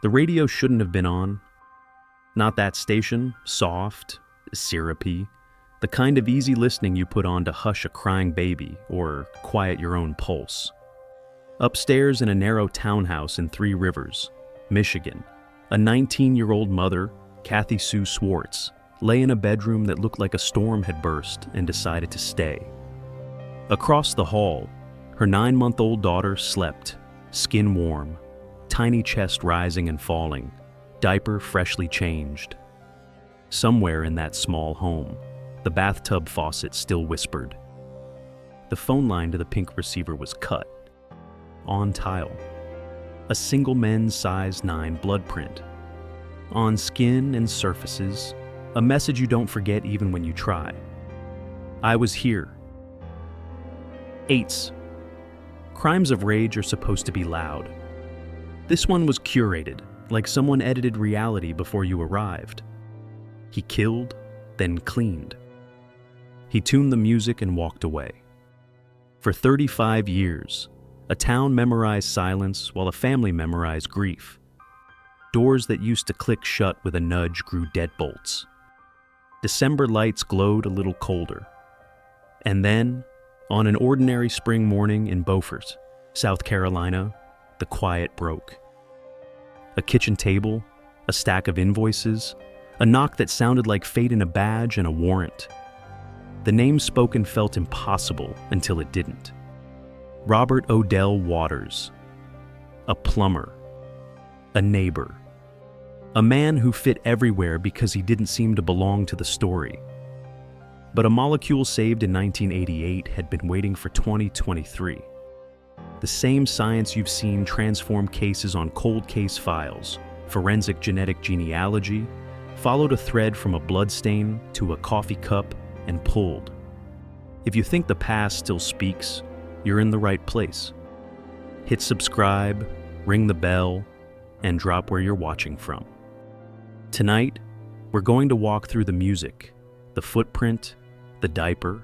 The radio shouldn't have been on. Not that station, soft, syrupy, the kind of easy listening you put on to hush a crying baby or quiet your own pulse. Upstairs in a narrow townhouse in Three Rivers, Michigan, a 19-year-old mother, Kathy Sue Swartz, lay in a bedroom that looked like a storm had burst and decided to stay. Across the hall, her 9-month-old daughter slept, skin warm, tiny chest rising and falling, diaper freshly changed. Somewhere in that small home, the bathtub faucet still whispered. The phone line to the pink receiver was cut, on tile. A single men's size 9 blood print. On skin and surfaces, a message you don't forget even when you try. I was here. 8s. Crimes of rage are supposed to be loud. This one was curated, like someone edited reality before you arrived. He killed, then cleaned. He tuned the music and walked away. For 35 years, a town memorized silence while a family memorized grief. Doors that used to click shut with a nudge grew deadbolts. December lights glowed a little colder. And then, on an ordinary spring morning in Beaufort, South Carolina, the quiet broke. A kitchen table, a stack of invoices, a knock that sounded like fate in a badge and a warrant. The name spoken felt impossible until it didn't. Robert Odell Waters. A plumber. A neighbor. A man who fit everywhere because he didn't seem to belong to the story. But a molecule saved in 1988 had been waiting for 2023. The same science you've seen transform cases on cold case files, forensic genetic genealogy, followed a thread from a bloodstain to a coffee cup and pulled. If you think the past still speaks, you're in the right place. Hit subscribe, ring the bell, and drop where you're watching from. Tonight, we're going to walk through the music, the footprint, the diaper,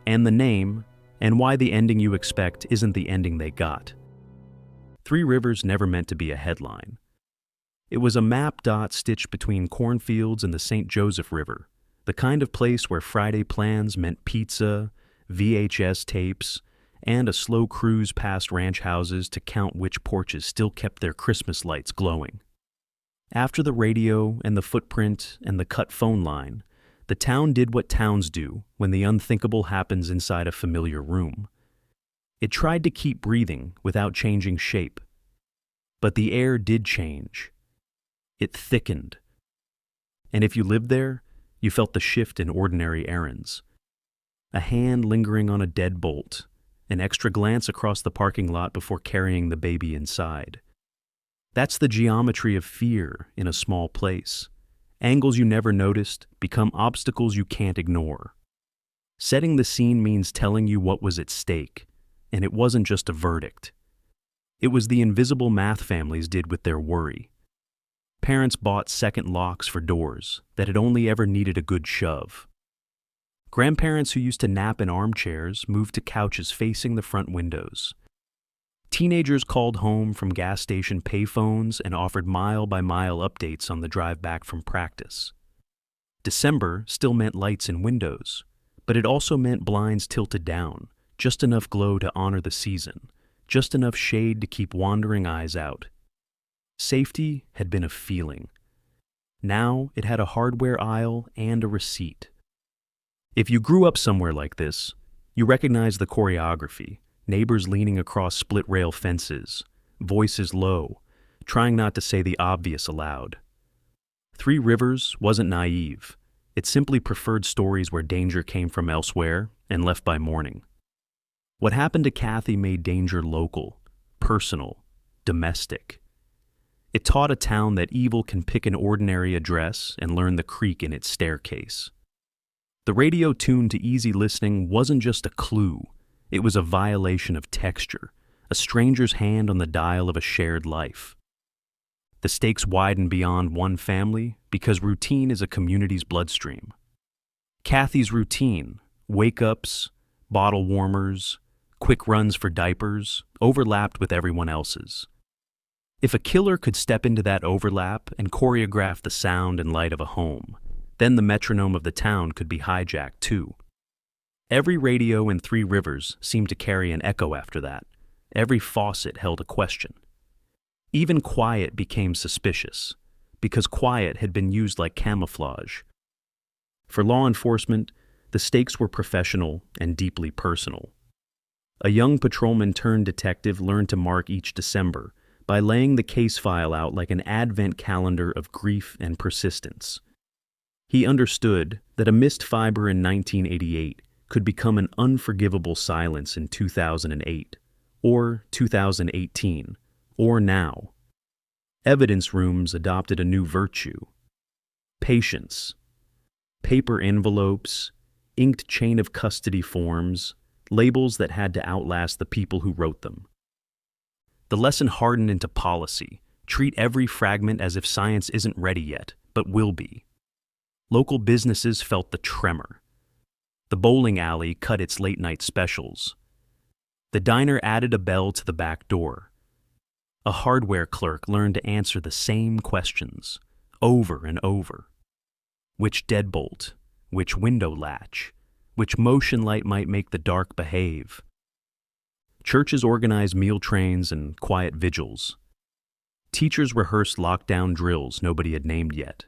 and the name, and why the ending you expect isn't the ending they got. Three Rivers never meant to be a headline. It was a map dot stitched between cornfields and the St. Joseph River, the kind of place where Friday plans meant pizza, VHS tapes, and a slow cruise past ranch houses to count which porches still kept their Christmas lights glowing. After the radio and the footprint and the cut phone line, the town did what towns do when the unthinkable happens inside a familiar room. It tried to keep breathing without changing shape. But the air did change. It thickened. And if you lived there, you felt the shift in ordinary errands. A hand lingering on a deadbolt, an extra glance across the parking lot before carrying the baby inside. That's the geometry of fear in a small place. Angles you never noticed become obstacles you can't ignore. Setting the scene means telling you what was at stake, and it wasn't just a verdict. It was the invisible math families did with their worry. Parents bought second locks for doors that had only ever needed a good shove. Grandparents who used to nap in armchairs moved to couches facing the front windows. Teenagers called home from gas station payphones and offered mile-by-mile updates on the drive back from practice. December still meant lights in windows, but it also meant blinds tilted down, just enough glow to honor the season, just enough shade to keep wandering eyes out. Safety had been a feeling. Now it had a hardware aisle and a receipt. If you grew up somewhere like this, you recognize the choreography. Neighbors leaning across split-rail fences, voices low, trying not to say the obvious aloud. Three Rivers wasn't naive. It simply preferred stories where danger came from elsewhere and left by morning. What happened to Kathy made danger local, personal, domestic. It taught a town that evil can pick an ordinary address and learn the creak in its staircase. The radio tuned to easy listening wasn't just a clue. It was a violation of texture, a stranger's hand on the dial of a shared life. The stakes widened beyond one family because routine is a community's bloodstream. Kathy's routine, wake-ups, bottle warmers, quick runs for diapers, overlapped with everyone else's. If a killer could step into that overlap and choreograph the sound and light of a home, then the metronome of the town could be hijacked too. Every radio in Three Rivers seemed to carry an echo after that. Every faucet held a question. Even quiet became suspicious, because quiet had been used like camouflage. For law enforcement, the stakes were professional and deeply personal. A young patrolman turned detective learned to mark each December by laying the case file out like an advent calendar of grief and persistence. He understood that a missed fiber in 1988 could become an unforgivable silence in 2008, or 2018, or now. Evidence rooms adopted a new virtue: patience. Paper envelopes, inked chain of custody forms, labels that had to outlast the people who wrote them. The lesson hardened into policy: treat every fragment as if science isn't ready yet, but will be. Local businesses felt the tremor. The bowling alley cut its late-night specials. The diner added a bell to the back door. A hardware clerk learned to answer the same questions, over and over. Which deadbolt? Which window latch? Which motion light might make the dark behave? Churches organized meal trains and quiet vigils. Teachers rehearsed lockdown drills nobody had named yet.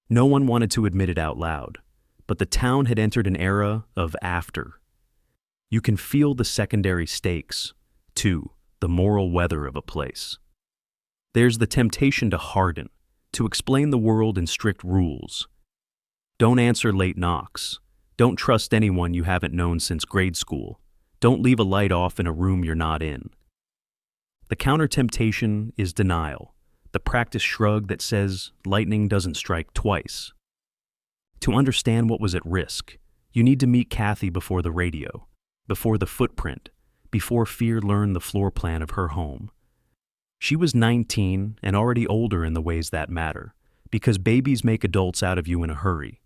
No one wanted to admit it out loud, but the town had entered an era of after. You can feel the secondary stakes, too, the moral weather of a place. There's the temptation to harden, to explain the world in strict rules. Don't answer late knocks. Don't trust anyone you haven't known since grade school. Don't leave a light off in a room you're not in. The counter-temptation is denial, the practiced shrug that says lightning doesn't strike twice. To understand what was at risk, you need to meet Kathy before the radio, before the footprint, before fear learned the floor plan of her home. She was 19 and already older in the ways that matter, because babies make adults out of you in a hurry.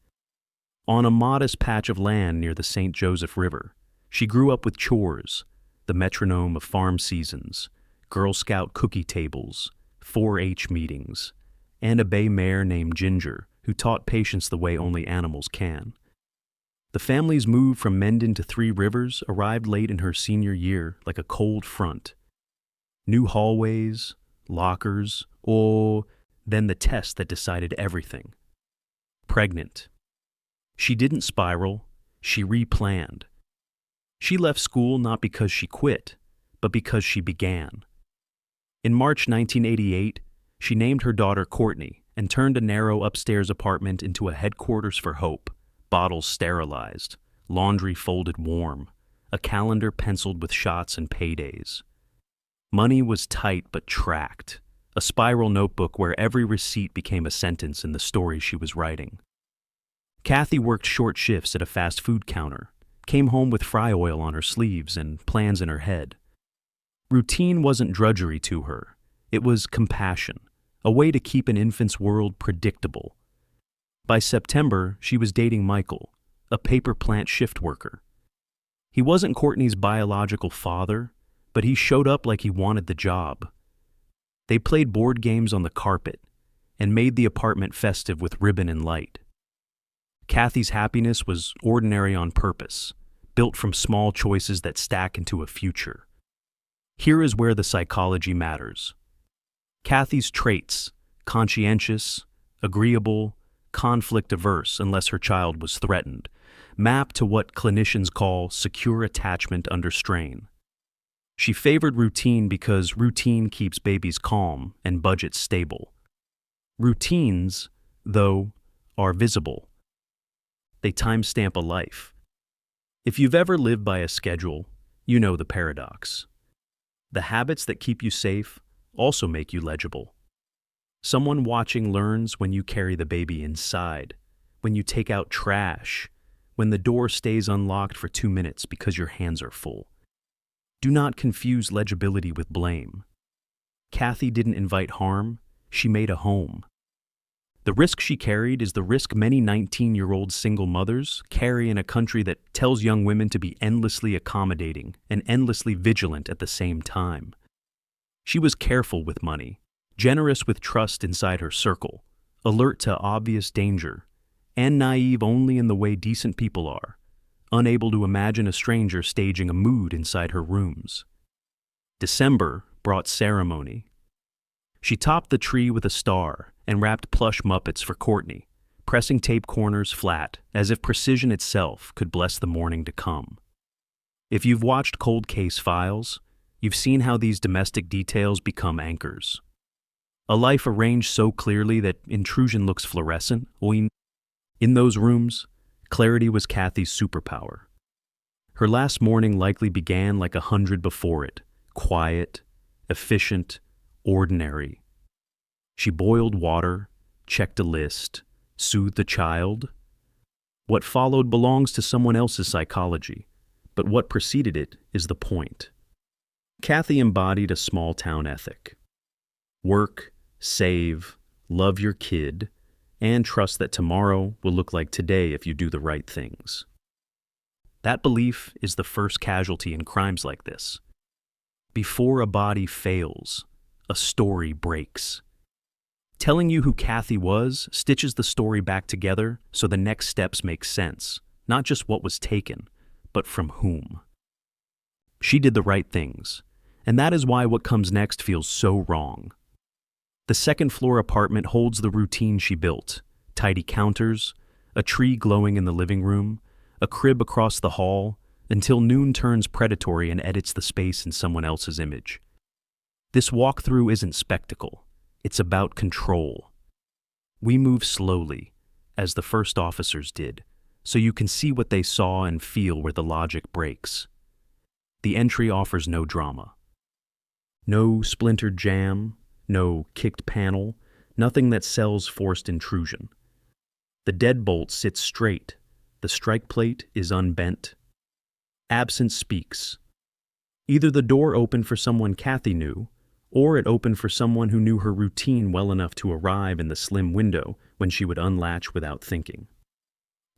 On a modest patch of land near the St. Joseph River, she grew up with chores, the metronome of farm seasons, Girl Scout cookie tables, 4-H meetings, and a bay mare named Ginger who taught patience the way only animals can. The family's move from Mendon to Three Rivers arrived late in her senior year like a cold front. New hallways, lockers, then the test that decided everything. Pregnant. She didn't spiral, she replanned. She left school not because she quit, but because she began. In March 1988, she named her daughter Courtney and turned a narrow upstairs apartment into a headquarters for hope, bottles sterilized, laundry folded warm, a calendar penciled with shots and paydays. Money was tight but tracked, a spiral notebook where every receipt became a sentence in the story she was writing. Kathy worked short shifts at a fast food counter, came home with fry oil on her sleeves and plans in her head. Routine wasn't drudgery to her. It was compassion, a way to keep an infant's world predictable. By September, she was dating Michael, a paper plant shift worker. He wasn't Courtney's biological father, but he showed up like he wanted the job. They played board games on the carpet and made the apartment festive with ribbon and light. Kathy's happiness was ordinary on purpose, built from small choices that stack into a future. Here is where the psychology matters. Kathy's traits, conscientious, agreeable, conflict-averse unless her child was threatened, map to what clinicians call secure attachment under strain. She favored routine because routine keeps babies calm and budgets stable. Routines, though, are visible. They timestamp a life. If you've ever lived by a schedule, you know the paradox. The habits that keep you safe also make you legible. Someone watching learns when you carry the baby inside, when you take out trash, when the door stays unlocked for 2 minutes because your hands are full. Do not confuse legibility with blame. Kathy didn't invite harm, she made a home. The risk she carried is the risk many 19-year-old single mothers carry in a country that tells young women to be endlessly accommodating and endlessly vigilant at the same time. She was careful with money, generous with trust inside her circle, alert to obvious danger, and naive only in the way decent people are, unable to imagine a stranger staging a mood inside her rooms. December brought ceremony. She topped the tree with a star and wrapped plush Muppets for Courtney, pressing tape corners flat as if precision itself could bless the morning to come. If you've watched Cold Case Files, you've seen how these domestic details become anchors. A life arranged so clearly that intrusion looks fluorescent. In those rooms, clarity was Kathy's superpower. Her last morning likely began like 100 before it, quiet, efficient, ordinary. She boiled water, checked a list, soothed a child. What followed belongs to someone else's psychology, but what preceded it is the point. Kathy embodied a small-town ethic. Work, save, love your kid, and trust that tomorrow will look like today if you do the right things. That belief is the first casualty in crimes like this. Before a body fails, a story breaks. Telling you who Kathy was stitches the story back together so the next steps make sense, not just what was taken, but from whom. She did the right things, and that is why what comes next feels so wrong. The second-floor apartment holds the routine she built: tidy counters, a tree glowing in the living room, a crib across the hall, until noon turns predatory and edits the space in someone else's image. This walkthrough isn't spectacle. It's about control. We move slowly, as the first officers did, so you can see what they saw and feel where the logic breaks. The entry offers no drama. No splintered jam, no kicked panel, nothing that sells forced intrusion. The deadbolt sits straight, the strike plate is unbent. Absence speaks. Either the door opened for someone Kathy knew, or it opened for someone who knew her routine well enough to arrive in the slim window when she would unlatch without thinking.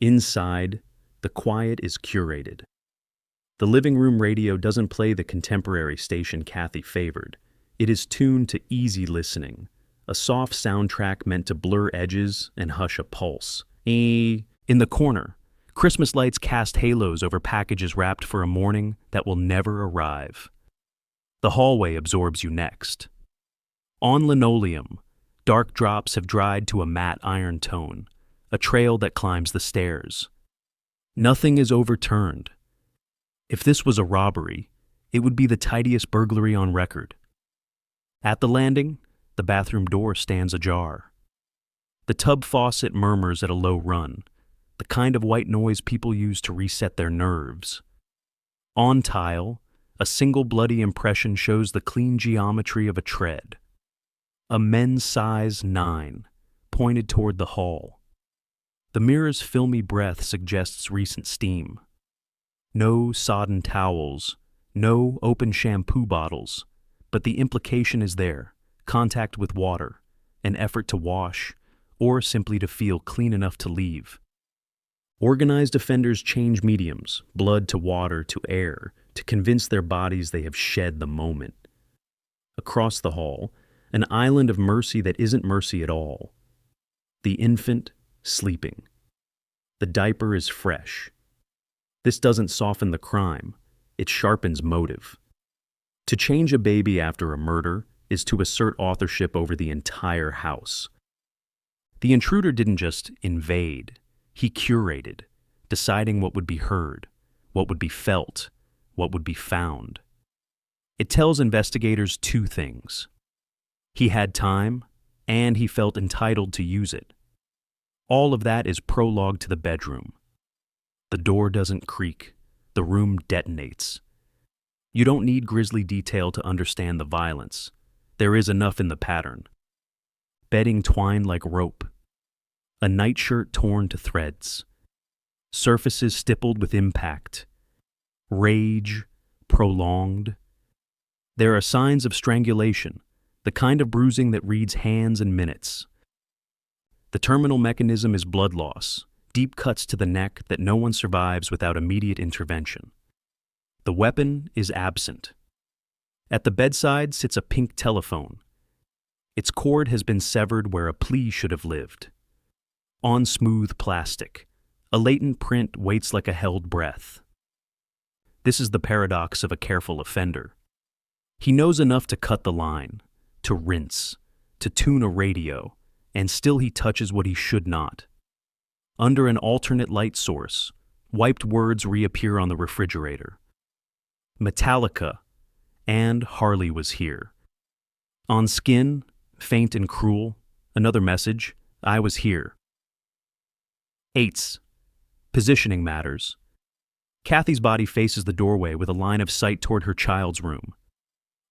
Inside, the quiet is curated. The living room radio doesn't play the contemporary station Kathy favored. It is tuned to easy listening, a soft soundtrack meant to blur edges and hush a pulse. In the corner, Christmas lights cast halos over packages wrapped for a morning that will never arrive. The hallway absorbs you next. On linoleum, dark drops have dried to a matte iron tone, a trail that climbs the stairs. Nothing is overturned. If this was a robbery, it would be the tidiest burglary on record. At the landing, the bathroom door stands ajar. The tub faucet murmurs at a low run, the kind of white noise people use to reset their nerves. On tile, a single bloody impression shows the clean geometry of a tread. A men's size 9, pointed toward the hall. The mirror's filmy breath suggests recent steam. No sodden towels, no open shampoo bottles, but the implication is there: contact with water, an effort to wash, or simply to feel clean enough to leave. Organized offenders change mediums, blood to water to air, to convince their bodies they have shed the moment. Across the hall, an island of mercy that isn't mercy at all. The infant sleeping. The diaper is fresh. This doesn't soften the crime, it sharpens motive. To change a baby after a murder is to assert authorship over the entire house. The intruder didn't just invade, he curated, deciding what would be heard, what would be felt, what would be found. It tells investigators two things. He had time, and he felt entitled to use it. All of that is prologue to the bedroom. The door doesn't creak, the room detonates. You don't need grisly detail to understand the violence. There is enough in the pattern. Bedding twined like rope. A nightshirt torn to threads. Surfaces stippled with impact. Rage, prolonged. There are signs of strangulation, the kind of bruising that reads hands and minutes. The terminal mechanism is blood loss, deep cuts to the neck that no one survives without immediate intervention. The weapon is absent. At the bedside sits a pink telephone. Its cord has been severed where a plea should have lived. On smooth plastic, a latent print waits like a held breath. This is the paradox of a careful offender. He knows enough to cut the line, to rinse, to tune a radio, and still he touches what he should not. Under an alternate light source, wiped words reappear on the refrigerator. Metallica, and Harley was here. On skin, faint and cruel, another message, I was here. 8. Positioning matters. Kathy's body faces the doorway with a line of sight toward her child's room.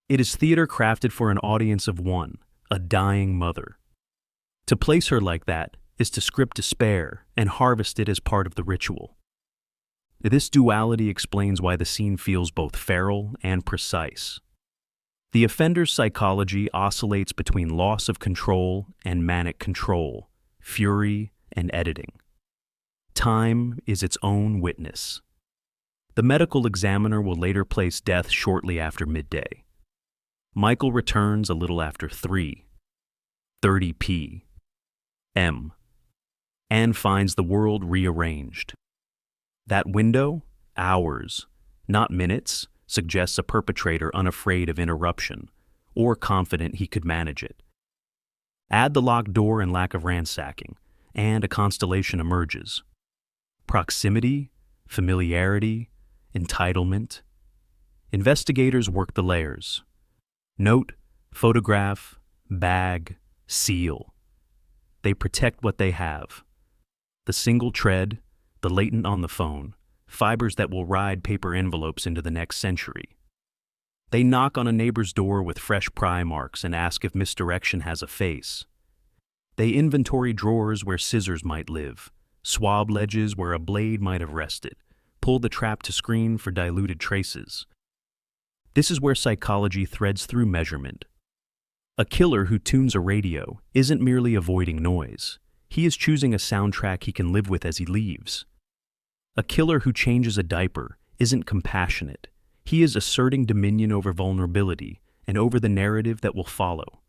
It is theater crafted for an audience of one, a dying mother. To place her like that is to script despair and harvest it as part of the ritual. This duality explains why the scene feels both feral and precise. The offender's psychology oscillates between loss of control and manic control, fury and editing. Time is its own witness. The medical examiner will later place death shortly after midday. Michael returns a little after 3:30 p.m. and finds the world rearranged. That window, hours, not minutes, suggests a perpetrator unafraid of interruption or confident he could manage it. Add the locked door and lack of ransacking, and a constellation emerges. Proximity, familiarity, entitlement. Investigators work the layers. Note, photograph, bag, seal. They protect what they have. The single tread, the latent on the phone, fibers that will ride paper envelopes into the next century. They knock on a neighbor's door with fresh pry marks and ask if misdirection has a face. They inventory drawers where scissors might live, swab ledges where a blade might have rested, pull the trap to screen for diluted traces. This is where psychology threads through measurement. A killer who tunes a radio isn't merely avoiding noise. He is choosing a soundtrack he can live with as he leaves. A killer who changes a diaper isn't compassionate. He is asserting dominion over vulnerability and over the narrative that will follow.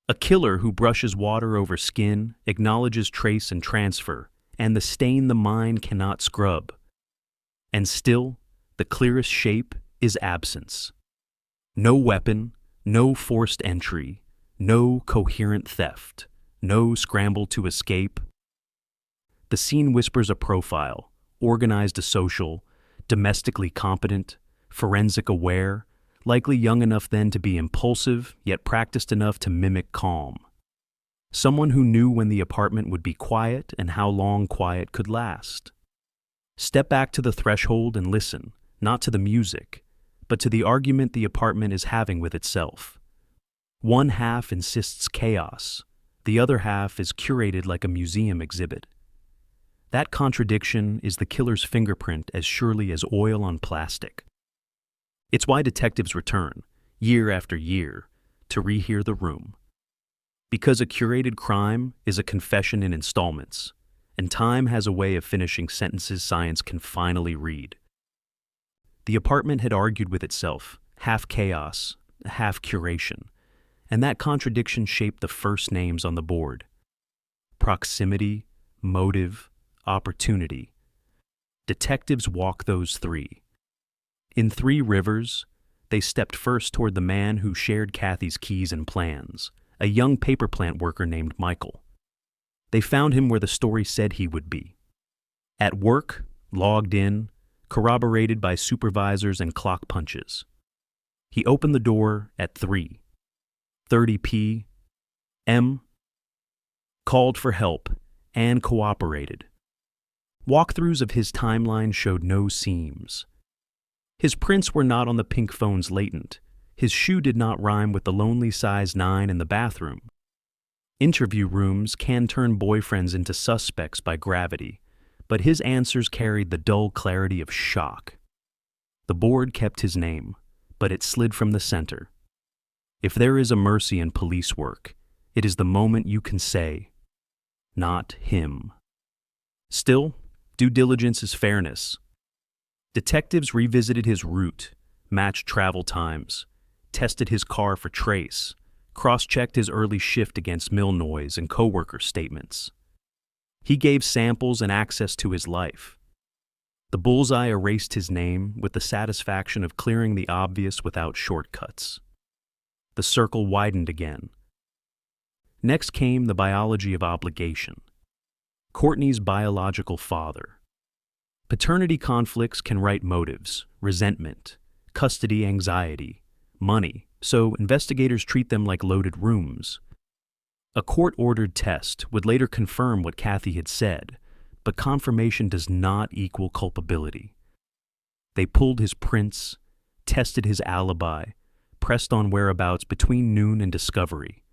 A killer who brushes water over skin acknowledges trace and transfer, and the stain the mind cannot scrub. And still, the clearest shape is absence. No weapon, no forced entry, no coherent theft, no scramble to escape. The scene whispers a profile, organized a social, domestically competent, forensic aware, likely young enough then to be impulsive, yet practiced enough to mimic calm. Someone who knew when the apartment would be quiet and how long quiet could last. Step back to the threshold and listen, not to the music, but to the argument the apartment is having with itself. One half insists chaos, the other half is curated like a museum exhibit. That contradiction is the killer's fingerprint as surely as oil on plastic. It's why detectives return, year after year, to rehear the room. Because a curated crime is a confession in installments, and time has a way of finishing sentences science can finally read. The apartment had argued with itself, half chaos, half curation, and that contradiction shaped the first names on the board. Proximity, motive, opportunity. Detectives walk those three. In 3 Rivers, they stepped first toward the man who shared Kathy's keys and plans, a young paper plant worker named Michael. They found him where the story said he would be. At work, logged in, corroborated by supervisors and clock punches. He opened the door at 3:30 p.m., called for help, and cooperated. Walkthroughs of his timeline showed no seams. His prints were not on the pink phone's latent. His shoe did not rhyme with the lonely size 9 in the bathroom. Interview rooms can turn boyfriends into suspects by gravity, but his answers carried the dull clarity of shock. The board kept his name, but it slid from the center. If there is a mercy in police work, it is the moment you can say, not him. Still, due diligence is fairness. Detectives revisited his route, matched travel times, tested his car for trace, cross-checked his early shift against mill noise and coworker statements. He gave samples and access to his life. The bullseye erased his name with the satisfaction of clearing the obvious without shortcuts. The circle widened again. Next came the biology of obligation. Courtney's biological father. Paternity conflicts can write motives, resentment, custody anxiety, money, so investigators treat them like loaded rooms. A court-ordered test would later confirm what Kathy had said, but confirmation does not equal culpability. They pulled his prints, tested his alibi, pressed on whereabouts between noon and discovery.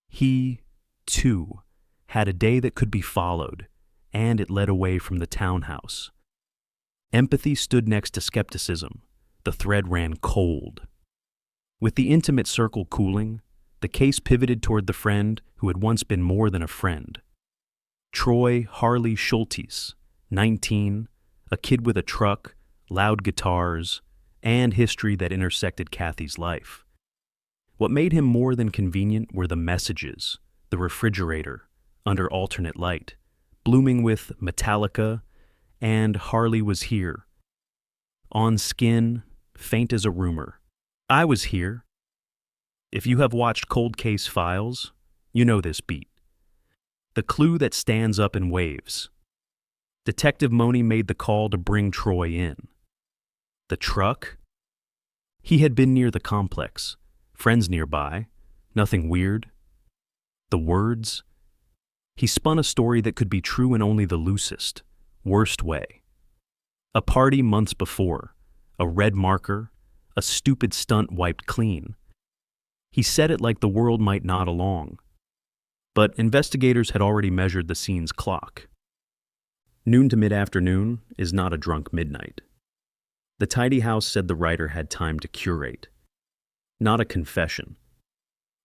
He, too, had a day that could be followed, and it led away from the townhouse. Empathy stood next to skepticism. The thread ran cold. With the intimate circle cooling, the case pivoted toward the friend who had once been more than a friend. Troy Harley Schultes, 19, a kid with a truck, loud guitars, and history that intersected Kathy's life. What made him more than convenient were the messages, the refrigerator, under alternate light, blooming with Metallica and Harley was here. On skin, faint as a rumor. I was here. If you have watched Cold Case Files, you know this beat. The clue that stands up and waves. Detective Money made the call to bring Troy in. The truck? He had been near the complex, friends nearby, nothing weird. The words? He spun a story that could be true in only the loosest, worst way. A party months before, a red marker, a stupid stunt wiped clean. He said it like the world might nod along. But investigators had already measured the scene's clock. Noon to mid-afternoon is not a drunk midnight. The tidy house said the writer had time to curate. Not a confession.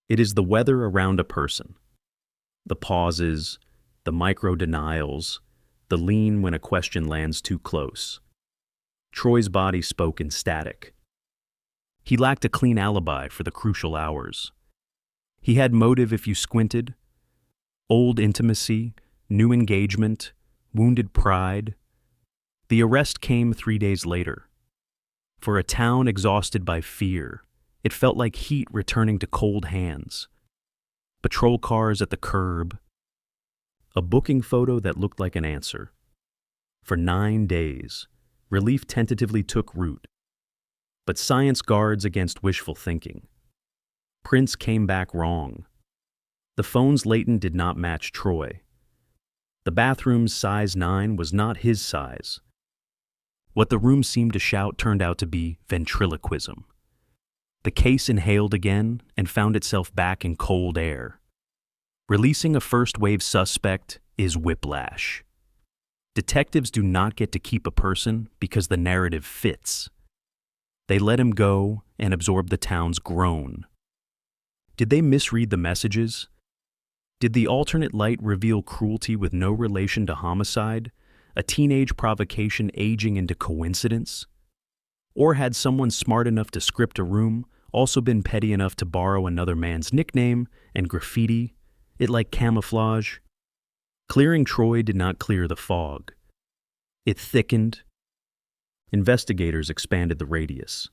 It is the weather around a person. The pauses, the micro-denials, the lean when a question lands too close. Troy's body spoke in static. He lacked a clean alibi for the crucial hours. He had motive if you squinted. Old intimacy, new engagement, wounded pride. The arrest came 3 days later. For a town exhausted by fear, it felt like heat returning to cold hands. Patrol cars at the curb. A booking photo that looked like an answer. For 9 days, relief tentatively took root. But science guards against wishful thinking. Prints came back wrong. The phone's latent did not match Troy. The bathroom's size 9 was not his size. What the room seemed to shout turned out to be ventriloquism. The case inhaled again and found itself back in cold air. Releasing a first-wave suspect is whiplash. Detectives do not get to keep a person because the narrative fits. They let him go and absorb the town's groan. Did they misread the messages? Did the alternate light reveal cruelty with no relation to homicide, a teenage provocation aging into coincidence? Or had someone smart enough to script a room also been petty enough to borrow another man's nickname and graffiti it like camouflage? Clearing Troy did not clear the fog. It thickened. Investigators expanded the radius.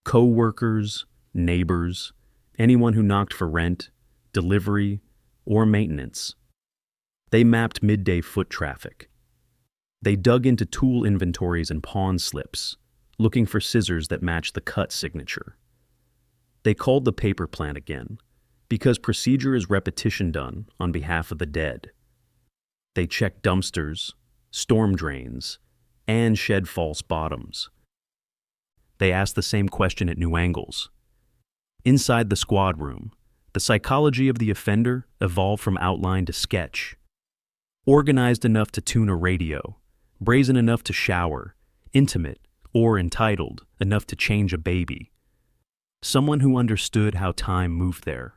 Co-workers, neighbors, anyone who knocked for rent, delivery, or maintenance. They mapped midday foot traffic. They dug into tool inventories and pawn slips, looking for scissors that matched the cut signature. They called the paper plant again, because procedure is repetition done on behalf of the dead. They checked dumpsters, storm drains, and shed false bottoms. They asked the same question at new angles. Inside the squad room, the psychology of the offender evolved from outline to sketch. Organized enough to tune a radio, brazen enough to shower, intimate or entitled enough to change a baby. Someone who understood how time moved there,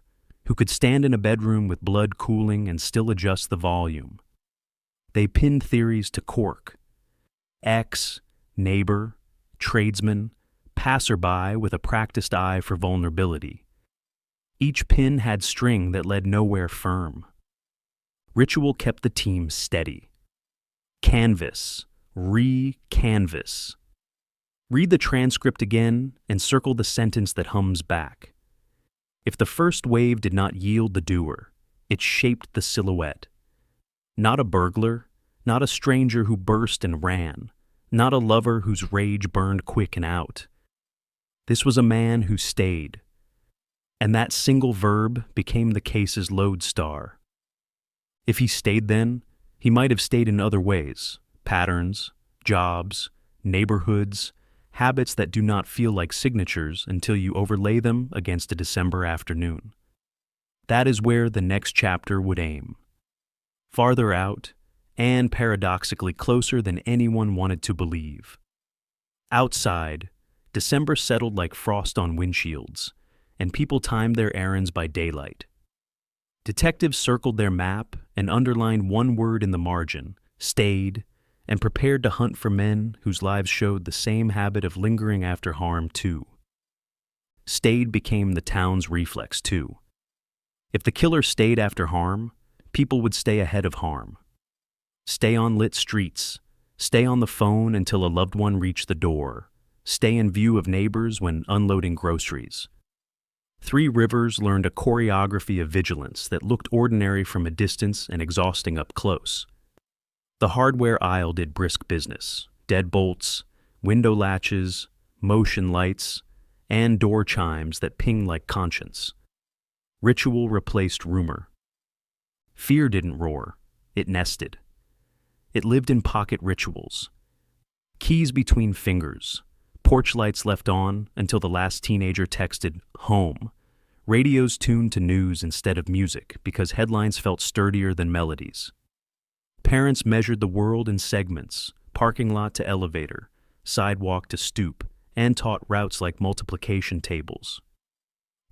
who could stand in a bedroom with blood cooling and still adjust the volume. They pinned theories to cork. Ex, neighbor, tradesman, passerby with a practiced eye for vulnerability. Each pin had string that led nowhere firm. Ritual kept the team steady. Canvas, re-canvas. Read the transcript again and circle the sentence that hums back. If the first wave did not yield the doer, it shaped the silhouette. Not a burglar, not a stranger who burst and ran, not a lover whose rage burned quick and out. This was a man who stayed, and that single verb became the case's lodestar. If he stayed then, he might have stayed in other ways: patterns, jobs, neighborhoods, habits that do not feel like signatures until you overlay them against a December afternoon. That is where the next chapter would aim. Farther out, and paradoxically closer than anyone wanted to believe. Outside, December settled like frost on windshields, and people timed their errands by daylight. Detectives circled their map and underlined one word in the margin, stayed, and prepared to hunt for men whose lives showed the same habit of lingering after harm too. Stayed became the town's reflex too. If the killer stayed after harm, people would stay ahead of harm. Stay on lit streets, stay on the phone until a loved one reached the door, stay in view of neighbors when unloading groceries. Three Rivers learned a choreography of vigilance that looked ordinary from a distance and exhausting up close. The hardware aisle did brisk business: deadbolts, window latches, motion lights, and door chimes that pinged like conscience. Ritual replaced rumor. Fear didn't roar, it nested. It lived in pocket rituals. Keys between fingers, porch lights left on until the last teenager texted home, radios tuned to news instead of music because headlines felt sturdier than melodies. Parents measured the world in segments, parking lot to elevator, sidewalk to stoop, and taught routes like multiplication tables.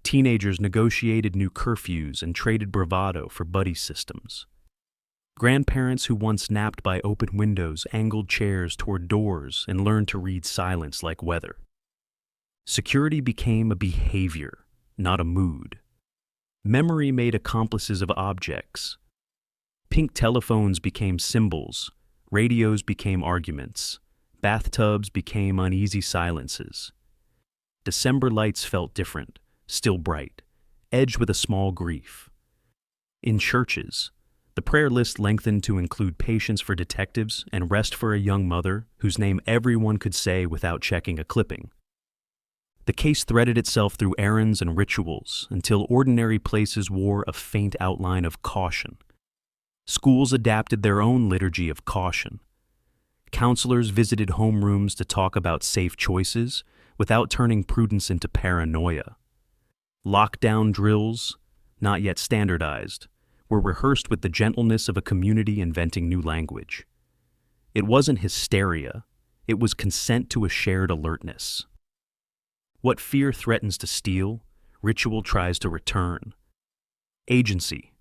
Teenagers negotiated new curfews and traded bravado for buddy systems. Grandparents who once napped by open windows angled chairs toward doors and learned to read silence like weather. Security became a behavior, not a mood. Memory made accomplices of objects. Pink telephones became symbols, radios became arguments, bathtubs became uneasy silences. December lights felt different, still bright, edged with a small grief. In churches, the prayer list lengthened to include patience for detectives and rest for a young mother whose name everyone could say without checking a clipping. The case threaded itself through errands and rituals until ordinary places wore a faint outline of caution. Schools adapted their own liturgy of caution. Counselors visited homerooms to talk about safe choices without turning prudence into paranoia. Lockdown drills, not yet standardized, were rehearsed with the gentleness of a community inventing new language. It wasn't hysteria, it was consent to a shared alertness. What fear threatens to steal, ritual tries to return. Agency.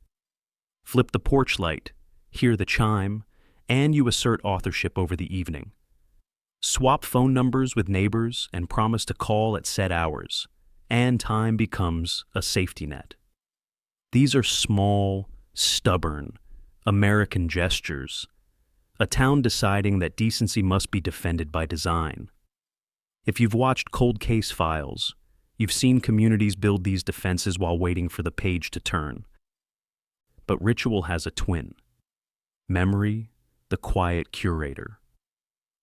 Flip the porch light, hear the chime, and you assert authorship over the evening. Swap phone numbers with neighbors and promise to call at set hours, and time becomes a safety net. These are small, stubborn, American gestures, a town deciding that decency must be defended by design. If you've watched cold case files, you've seen communities build these defenses while waiting for the page to turn. But ritual has a twin: memory, the quiet curator.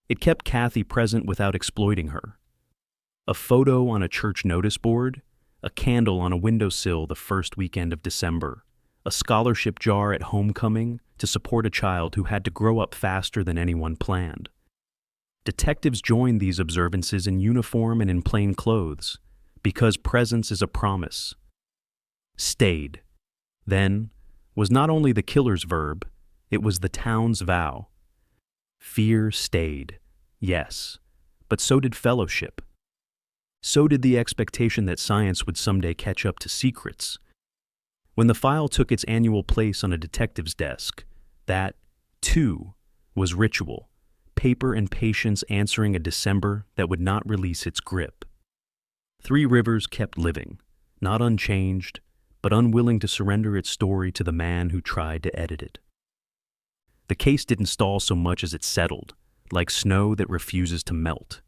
It kept Kathy present without exploiting her. A photo on a church notice board, a candle on a windowsill the first weekend of December, a scholarship jar at homecoming to support a child who had to grow up faster than anyone planned. Detectives joined these observances in uniform and in plain clothes, because presence is a promise. Stayed, then, was not only the killer's verb, it was the town's vow. Fear stayed, yes, but so did fellowship. So did the expectation that science would someday catch up to secrets. When the file took its annual place on a detective's desk, that, too, was ritual, paper and patience answering a December that would not release its grip. Three Rivers kept living, not unchanged, but unwilling to surrender its story to the man who tried to edit it. The case didn't stall so much as it settled, like snow that refuses to melt.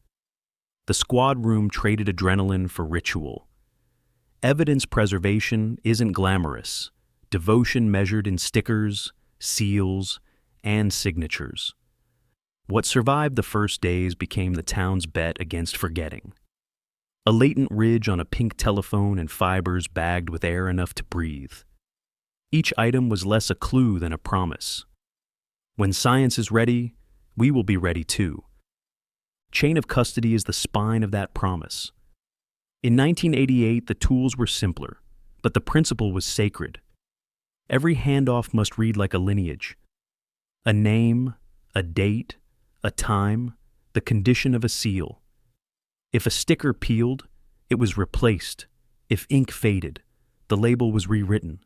The squad room traded adrenaline for ritual. Evidence preservation isn't glamorous, devotion measured in stickers, seals, and signatures. What survived the first days became the town's bet against forgetting. A latent ridge on a pink telephone and fibers bagged with air enough to breathe. Each item was less a clue than a promise. When science is ready, we will be ready too. Chain of custody is the spine of that promise. In 1988, the tools were simpler, but the principle was sacred. Every handoff must read like a lineage. A name, a date, a time, the condition of a seal. If a sticker peeled, it was replaced. If ink faded, the label was rewritten.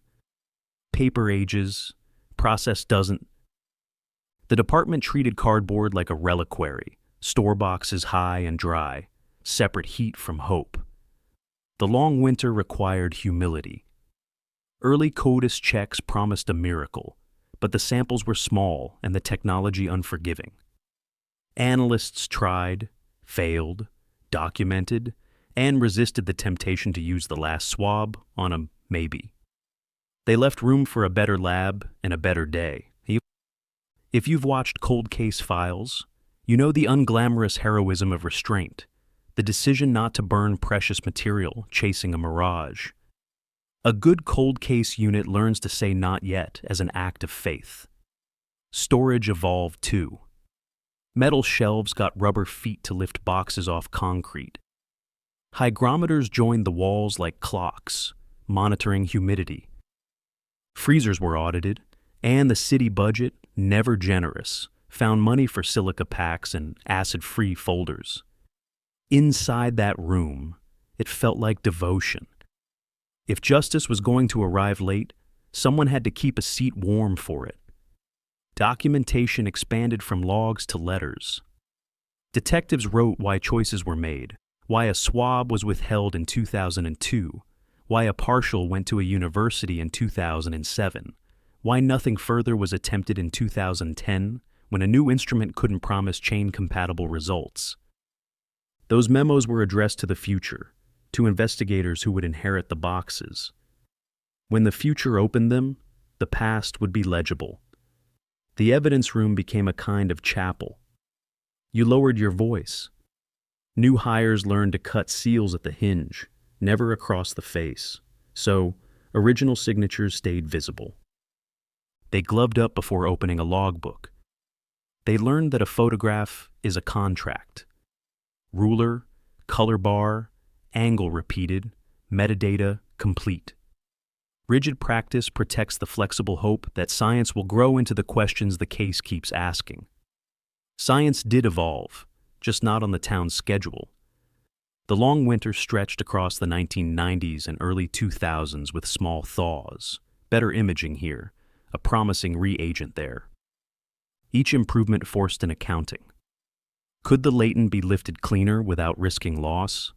Paper ages, process doesn't. The department treated cardboard like a reliquary, store boxes high and dry, separate heat from hope. The long winter required humility. Early CODIS checks promised a miracle, but the samples were small and the technology unforgiving. Analysts tried, failed, documented, and resisted the temptation to use the last swab on a maybe. They left room for a better lab and a better day. If you've watched Cold Case Files, you know the unglamorous heroism of restraint, the decision not to burn precious material, chasing a mirage. A good cold case unit learns to say not yet as an act of faith. Storage evolved too. Metal shelves got rubber feet to lift boxes off concrete. Hygrometers joined the walls like clocks, monitoring humidity. Freezers were audited, and the city budget, never generous, found money for silica packs and acid-free folders. Inside that room, it felt like devotion. If justice was going to arrive late, someone had to keep a seat warm for it. Documentation expanded from logs to letters. Detectives wrote why choices were made, why a swab was withheld in 2002, why a partial went to a university in 2007, why nothing further was attempted in 2010 when a new instrument couldn't promise chain-compatible results. Those memos were addressed to the future, to investigators who would inherit the boxes. When the future opened them, the past would be legible. The evidence room became a kind of chapel. You lowered your voice. New hires learned to cut seals at the hinge, never across the face, so original signatures stayed visible. They gloved up before opening a logbook. They learned that a photograph is a contract. Ruler, color bar, angle repeated, metadata complete. Rigid practice protects the flexible hope that science will grow into the questions the case keeps asking. Science did evolve, just not on the town's schedule. The long winter stretched across the 1990s and early 2000s with small thaws, better imaging here, a promising reagent there. Each improvement forced an accounting. Could the latent be lifted cleaner without risking loss?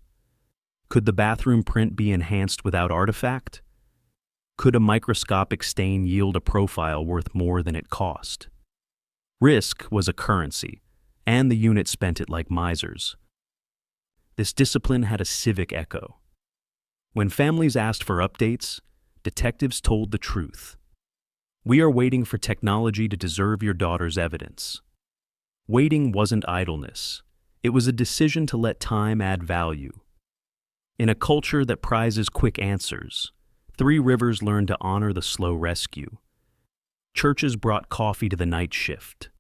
Could the bathroom print be enhanced without artifact? Could a microscopic stain yield a profile worth more than it cost? Risk was a currency, and the unit spent it like misers. This discipline had a civic echo. When families asked for updates, detectives told the truth. We are waiting for technology to deserve your daughter's evidence. Waiting wasn't idleness. It was a decision to let time add value. In a culture that prizes quick answers, Three Rivers learned to honor the slow rescue. Churches brought coffee to the night shift.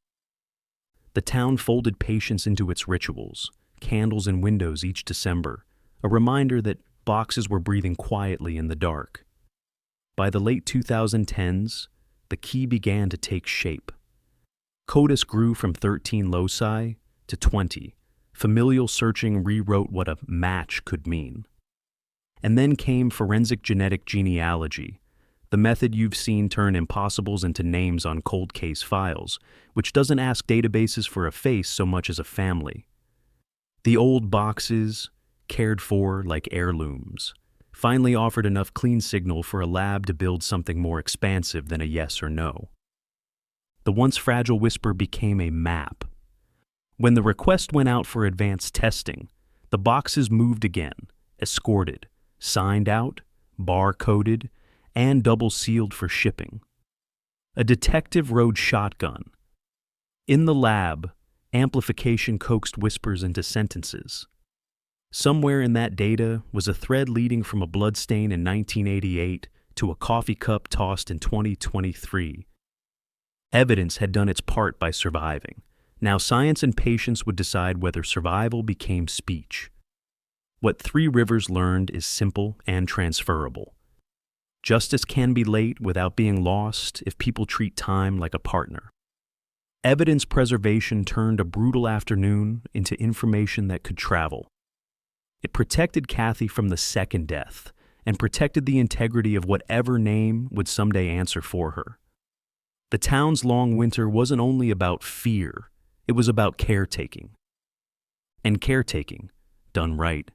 The town folded patience into its rituals, candles in windows each December, a reminder that boxes were breathing quietly in the dark. By the late 2010s, the key began to take shape. CODIS grew from 13 loci to 20. Familial searching rewrote what a match could mean. And then came forensic genetic genealogy, the method you've seen turn impossibles into names on cold case files, which doesn't ask databases for a face so much as a family. The old boxes, cared for like heirlooms, finally offered enough clean signal for a lab to build something more expansive than a yes or no. The once fragile whisper became a map. When the request went out for advanced testing, the boxes moved again, escorted, signed out, bar-coded, and double-sealed for shipping. A detective rode shotgun. In the lab, amplification coaxed whispers into sentences. Somewhere in that data was a thread leading from a bloodstain in 1988 to a coffee cup tossed in 2023. Evidence had done its part by surviving. Now science and patience would decide whether survival became speech. What Three Rivers learned is simple and transferable. Justice can be late without being lost if people treat time like a partner. Evidence preservation turned a brutal afternoon into information that could travel. It protected Kathy from the second death and protected the integrity of whatever name would someday answer for her. The town's long winter wasn't only about fear, it was about caretaking. And caretaking, done right,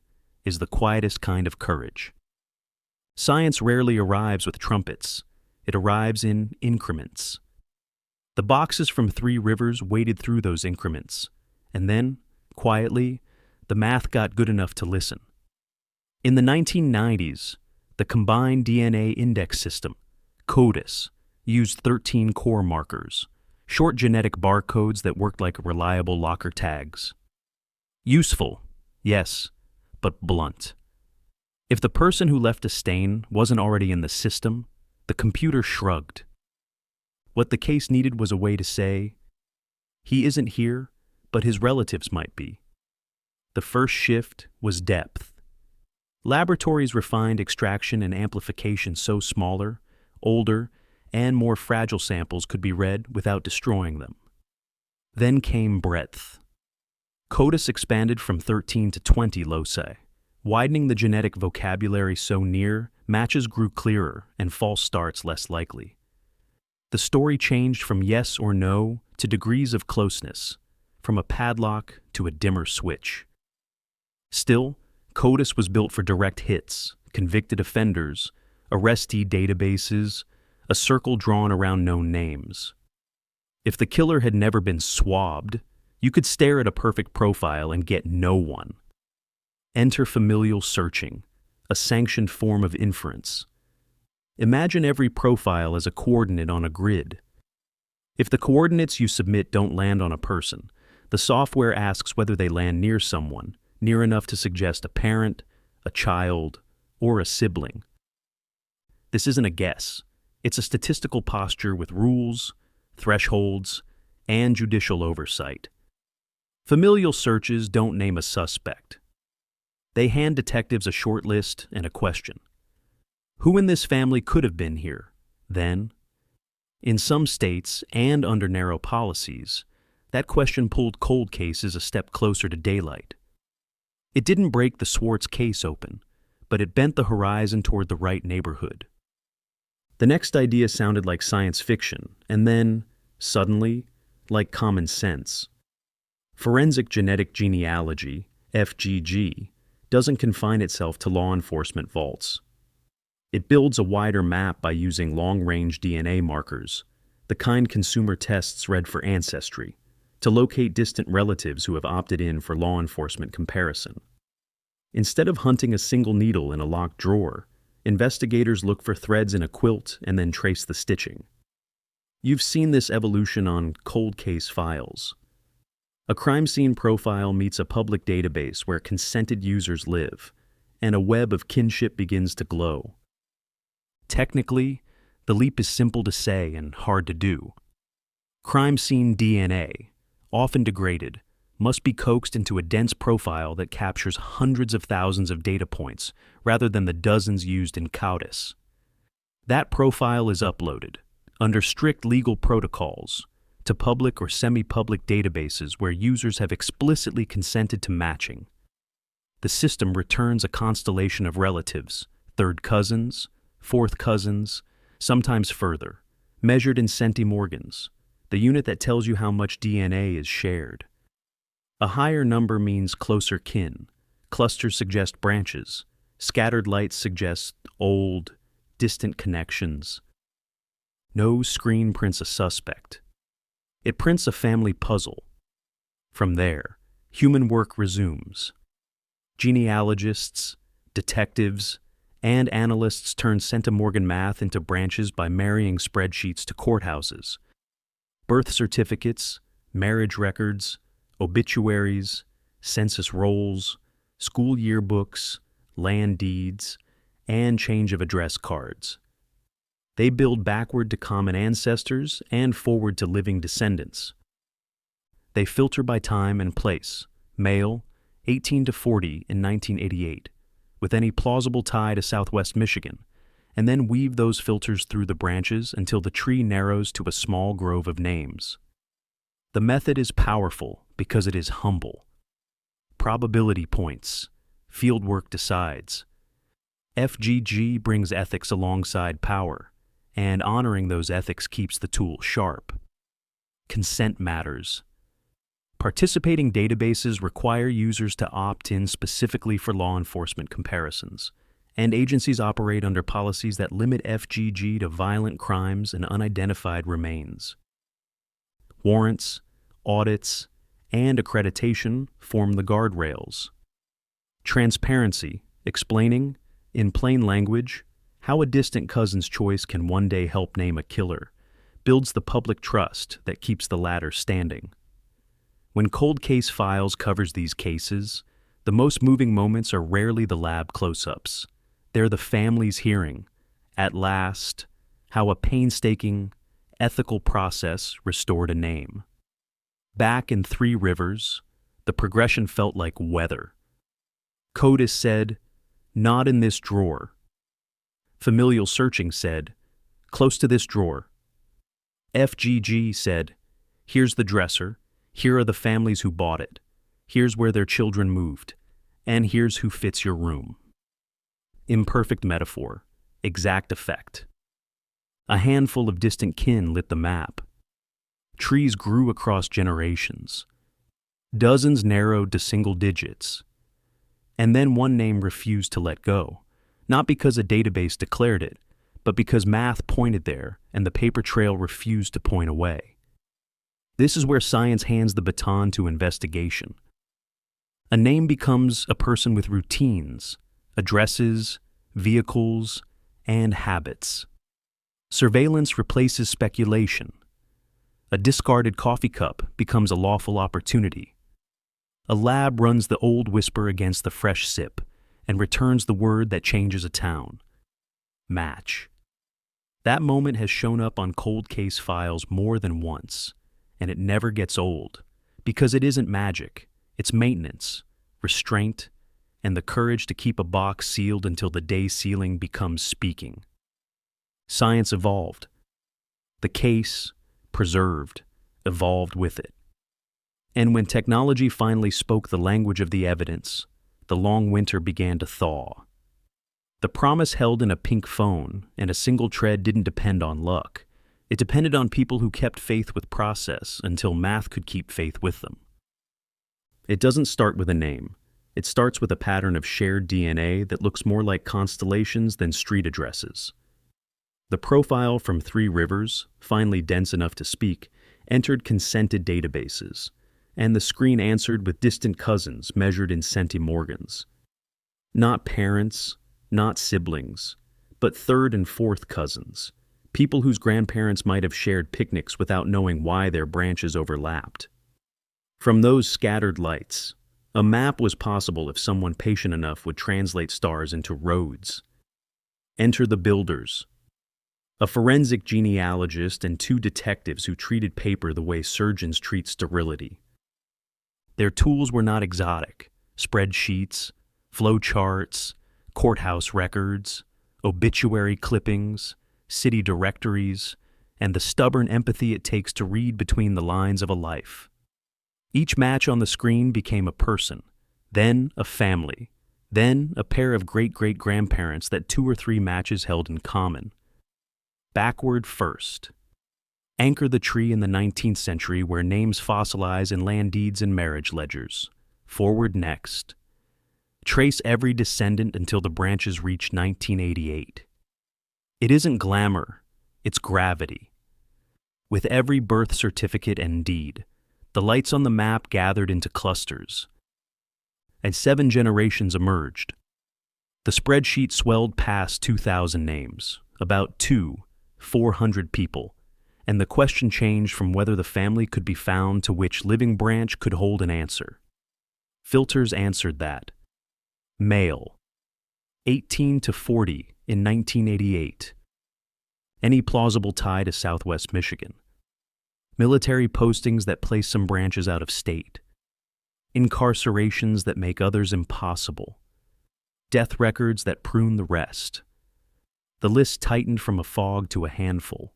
is the quietest kind of courage. Science rarely arrives with trumpets. It arrives in increments. The boxes from Three Rivers waded through those increments, and then, quietly, the math got good enough to listen. In the 1990s, the Combined DNA Index System, CODIS, used 13 core markers, short genetic barcodes that worked like reliable locker tags. Useful, yes, but blunt. If the person who left a stain wasn't already in the system, the computer shrugged. What the case needed was a way to say, he isn't here, but his relatives might be. The first shift was depth. Laboratories refined extraction and amplification so smaller, older, and more fragile samples could be read without destroying them. Then came breadth. CODIS expanded from 13 to 20 loci, widening the genetic vocabulary so near matches grew clearer and false starts less likely. The story changed from yes or no to degrees of closeness, from a padlock to a dimmer switch. Still, CODIS was built for direct hits, convicted offenders, arrestee databases, a circle drawn around known names. If the killer had never been swabbed, you could stare at a perfect profile and get no one. Enter familial searching, a sanctioned form of inference. Imagine every profile as a coordinate on a grid. If the coordinates you submit don't land on a person, the software asks whether they land near someone, near enough to suggest a parent, a child, or a sibling. This isn't a guess. It's a statistical posture with rules, thresholds, and judicial oversight. Familial searches don't name a suspect. They hand detectives a short list and a question. Who in this family could have been here, then? In some states, and under narrow policies, that question pulled cold cases a step closer to daylight. It didn't break the Swartz case open, but it bent the horizon toward the right neighborhood. The next idea sounded like science fiction, and then, suddenly, like common sense. Forensic genetic genealogy, FGG, doesn't confine itself to law enforcement vaults. It builds a wider map by using long-range DNA markers, the kind consumer tests read for Ancestry, to locate distant relatives who have opted in for law enforcement comparison. Instead of hunting a single needle in a locked drawer, investigators look for threads in a quilt and then trace the stitching. You've seen this evolution on cold case files. A crime scene profile meets a public database where consented users live, and a web of kinship begins to glow. Technically, the leap is simple to say and hard to do. Crime scene DNA, often degraded, must be coaxed into a dense profile that captures hundreds of thousands of data points rather than the dozens used in CODIS. That profile is uploaded, under strict legal protocols, to public or semi-public databases where users have explicitly consented to matching. The system returns a constellation of relatives, third cousins, fourth cousins, sometimes further, measured in centimorgans, the unit that tells you how much DNA is shared. A higher number means closer kin, Clusters suggest branches. Scattered lights suggest old, distant connections. No screen prints a suspect. It prints a family puzzle. From there, human work resumes. Genealogists, detectives, and analysts turn centimorgan math into branches by marrying spreadsheets to courthouses. Birth certificates, marriage records, obituaries, census rolls, school yearbooks, land deeds, and change of address cards. They build backward to common ancestors and forward to living descendants. They filter by time and place, male, 18 to 40 in 1988, with any plausible tie to Southwest Michigan, and then weave those filters through the branches until the tree narrows to a small grove of names. The method is powerful because it is humble. Probability points. Fieldwork decides. FGG brings ethics alongside power, and honoring those ethics keeps the tool sharp. Consent matters. Participating databases require users to opt in specifically for law enforcement comparisons, and agencies operate under policies that limit FGG to violent crimes and unidentified remains. Warrants, audits, and accreditation form the guardrails. Transparency, explaining, in plain language, how a distant cousin's choice can one day help name a killer, builds the public trust that keeps the ladder standing. When Cold Case Files covers these cases, the most moving moments are rarely the lab close-ups. They're the family's hearing, at last, how a painstaking, ethical process restored a name. Back in Three Rivers, the progression felt like weather. CODIS said, "Not in this drawer." Familial Searching said, "Close to this drawer." FGG said, "Here's the dresser, here are the families who bought it, here's where their children moved, and here's who fits your room." Imperfect metaphor, exact effect. A handful of distant kin lit the map. Trees grew across generations. Dozens narrowed to single digits. And then one name refused to let go, not because a database declared it, but because math pointed there and the paper trail refused to point away. This is where science hands the baton to investigation. A name becomes a person with routines, addresses, vehicles, and habits. Surveillance replaces speculation. A discarded coffee cup becomes a lawful opportunity. A lab runs the old whisper against the fresh sip and returns the word that changes a town. Match. That moment has shown up on Cold Case Files more than once, and it never gets old, because it isn't magic, it's maintenance, restraint, and the courage to keep a box sealed until the day sealing becomes speaking. Science evolved. The case, preserved, evolved with it. And when technology finally spoke the language of the evidence, the long winter began to thaw. The promise held in a pink phone and a single tread didn't depend on luck. It depended on people who kept faith with process until math could keep faith with them. It doesn't start with a name. It starts with a pattern of shared DNA that looks more like constellations than street addresses. The profile from Three Rivers, finally dense enough to speak, entered consented databases, and the screen answered with distant cousins measured in centimorgans. Not parents, not siblings, but third and fourth cousins, people whose grandparents might have shared picnics without knowing why their branches overlapped. From those scattered lights, a map was possible if someone patient enough would translate stars into roads. Enter the builders. A forensic genealogist and two detectives who treated paper the way surgeons treat sterility. Their tools were not exotic: spreadsheets, flowcharts, courthouse records, obituary clippings, city directories, and the stubborn empathy it takes to read between the lines of a life. Each match on the screen became a person, then a family, then a pair of great-great-grandparents that 2 or 3 matches held in common. Backward first. Anchor the tree in the 19th century where names fossilize in land deeds and marriage ledgers. Forward next. Trace every descendant until the branches reach 1988. It isn't glamour, it's gravity. With every birth certificate and deed, the lights on the map gathered into clusters. As 7 generations emerged, the spreadsheet swelled past 2,000 names, about 400 people, and the question changed from whether the family could be found to which living branch could hold an answer. Filters answered that. Male, 18 to 40 in 1988. Any plausible tie to Southwest Michigan. Military postings that place some branches out of state. Incarcerations that make others impossible. Death records that prune the rest. The list tightened from a fog to a handful.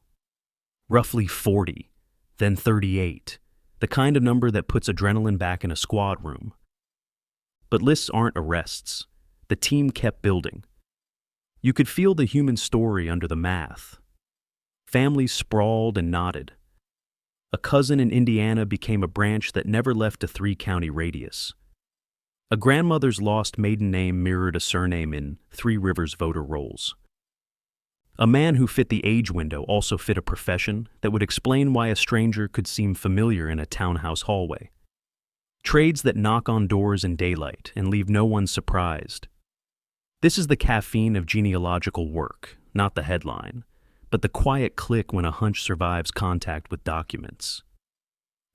Roughly 40, then 38, the kind of number that puts adrenaline back in a squad room. But lists aren't arrests. The team kept building. You could feel the human story under the math. Families sprawled and nodded. A cousin in Indiana became a branch that never left a 3-county radius. A grandmother's lost maiden name mirrored a surname in 3 Rivers voter rolls. A man who fit the age window also fit a profession that would explain why a stranger could seem familiar in a townhouse hallway. Trades that knock on doors in daylight and leave no one surprised. This is the caffeine of genealogical work, not the headline, but the quiet click when a hunch survives contact with documents.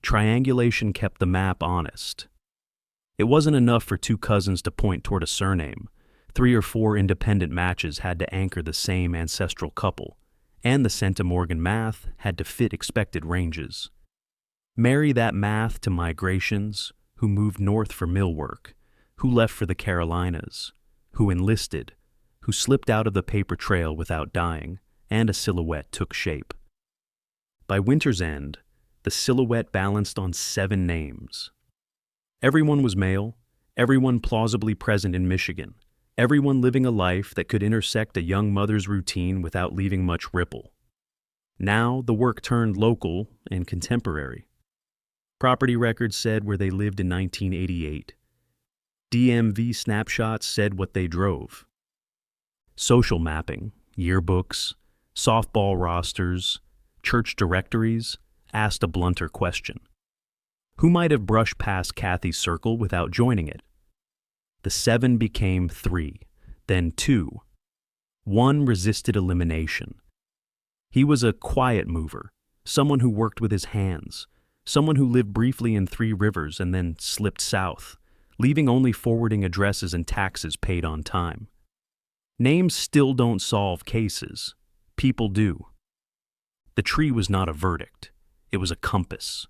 Triangulation kept the map honest. It wasn't enough for 2 cousins to point toward a surname. 3 or 4 independent matches had to anchor the same ancestral couple, and the centimorgan math had to fit expected ranges. Marry that math to migrations, who moved north for mill work, who left for the Carolinas, who enlisted, who slipped out of the paper trail without dying, and a silhouette took shape. By winter's end, the silhouette balanced on 7 names. Everyone was male, everyone plausibly present in Michigan, everyone living a life that could intersect a young mother's routine without leaving much ripple. Now the work turned local and contemporary. Property records said where they lived in 1988. DMV snapshots said what they drove. Social mapping, yearbooks, softball rosters, church directories asked a blunter question. Who might have brushed past Kathy's circle without joining it? The 7 became 3, then 2. 1 resisted elimination. He was a quiet mover, someone who worked with his hands, someone who lived briefly in 3 Rivers and then slipped south, leaving only forwarding addresses and taxes paid on time. Names still don't solve cases. People do. The tree was not a verdict. It was a compass.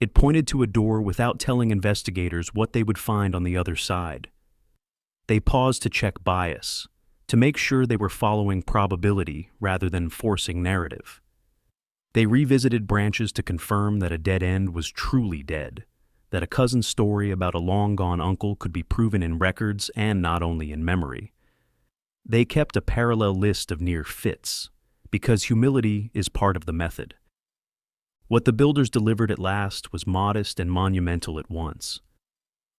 It pointed to a door without telling investigators what they would find on the other side. They paused to check bias, to make sure they were following probability rather than forcing narrative. They revisited branches to confirm that a dead end was truly dead, that a cousin's story about a long-gone uncle could be proven in records and not only in memory. They kept a parallel list of near fits, because humility is part of the method. What the builders delivered at last was modest and monumental at once.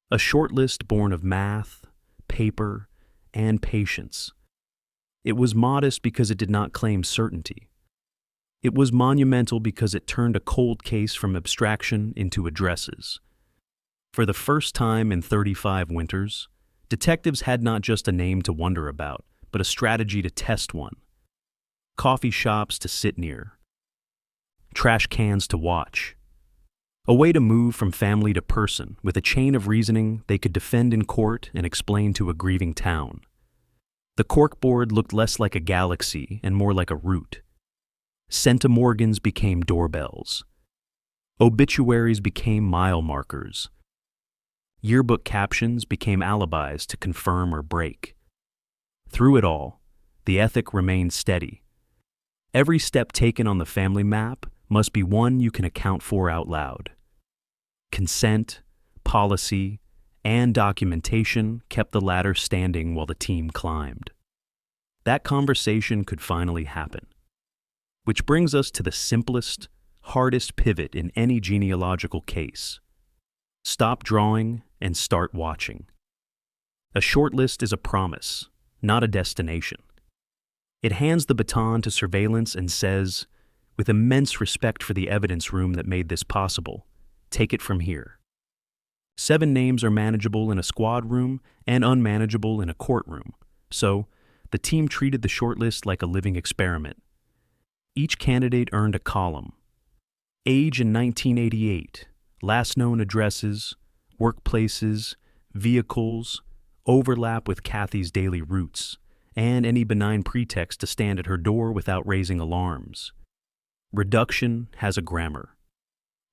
A short list born of math, paper, and patience. It was modest because it did not claim certainty. It was monumental because it turned a cold case from abstraction into addresses. For the first time in 35 winters, detectives had not just a name to wonder about, but a strategy to test one. Coffee shops to sit near. Trash cans to watch. A way to move from family to person with a chain of reasoning they could defend in court and explain to a grieving town. The corkboard looked less like a galaxy and more like a route. Centimorgans became doorbells. Obituaries became mile markers. Yearbook captions became alibis to confirm or break. Through it all, the ethic remained steady. Every step taken on the family map must be one you can account for out loud. Consent, policy, and documentation kept the ladder standing while the team climbed. That conversation could finally happen. Which brings us to the simplest, hardest pivot in any genealogical case. Stop drawing and start watching. A shortlist is a promise, not a destination. It hands the baton to surveillance and says, with immense respect for the evidence room that made this possible, take it from here. 7 names are manageable in a squad room and unmanageable in a courtroom, so the team treated the shortlist like a living experiment. Each candidate earned a column. Age in 1988, last known addresses, workplaces, vehicles, overlap with Kathy's daily routes, and any benign pretext to stand at her door without raising alarms. Reduction has a grammar.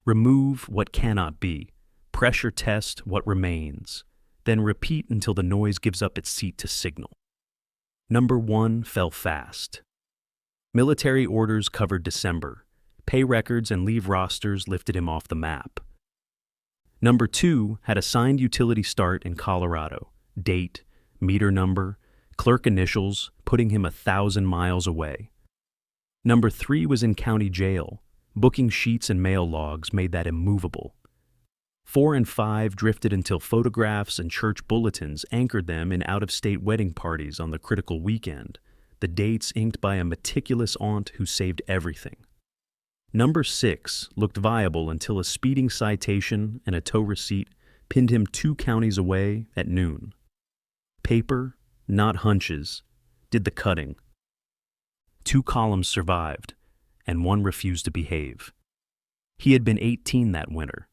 Remove what cannot be. Pressure test what remains. Then repeat until the noise gives up its seat to signal. Number 1 fell fast. Military orders covered December. Pay records and leave rosters lifted him off the map. Number 2 had a signed utility start in Colorado. Date, meter number, clerk initials, putting him 1,000 miles away. Number 3 was in county jail. Booking sheets and mail logs made that immovable. 4 and 5 drifted until photographs and church bulletins anchored them in out-of-state wedding parties on the critical weekend, the dates inked by a meticulous aunt who saved everything. Number 6 looked viable until a speeding citation and a tow receipt pinned him 2 counties away at noon. Paper, not hunches, did the cutting. 2 columns survived, and 1 refused to behave. He had been 18 that winter.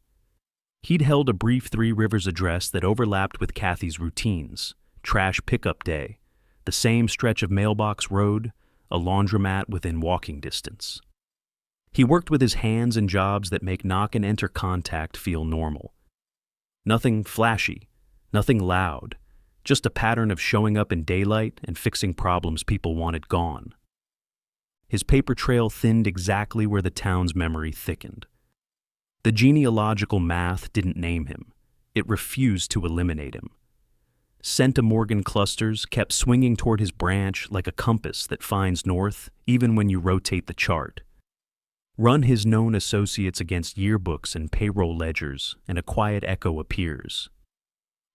He'd held a brief 3 Rivers address that overlapped with Kathy's routines: trash pickup day, the same stretch of mailbox road, a laundromat within walking distance. He worked with his hands in jobs that make knock and enter contact feel normal. Nothing flashy, nothing loud, just a pattern of showing up in daylight and fixing problems people wanted gone. His paper trail thinned exactly where the town's memory thickened. The genealogical math didn't name him. It refused to eliminate him. Centimorgan clusters kept swinging toward his branch like a compass that finds north even when you rotate the chart. Run his known associates against yearbooks and payroll ledgers, and a quiet echo appears.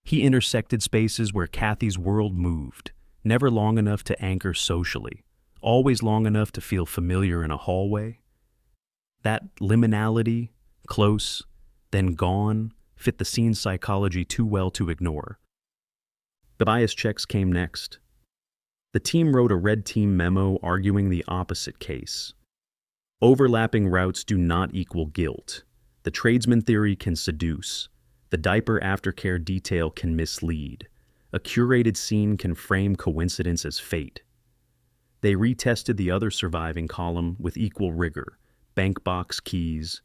He intersected spaces where Kathy's world moved, never long enough to anchor socially, always long enough to feel familiar in a hallway. That liminality, close, then gone, fit the scene's psychology too well to ignore. The bias checks came next. The team wrote a red team memo arguing the opposite case. Overlapping routes do not equal guilt. The tradesman theory can seduce. The diaper aftercare detail can mislead. A curated scene can frame coincidence as fate. They retested the other surviving column with equal rigor: bank box keys,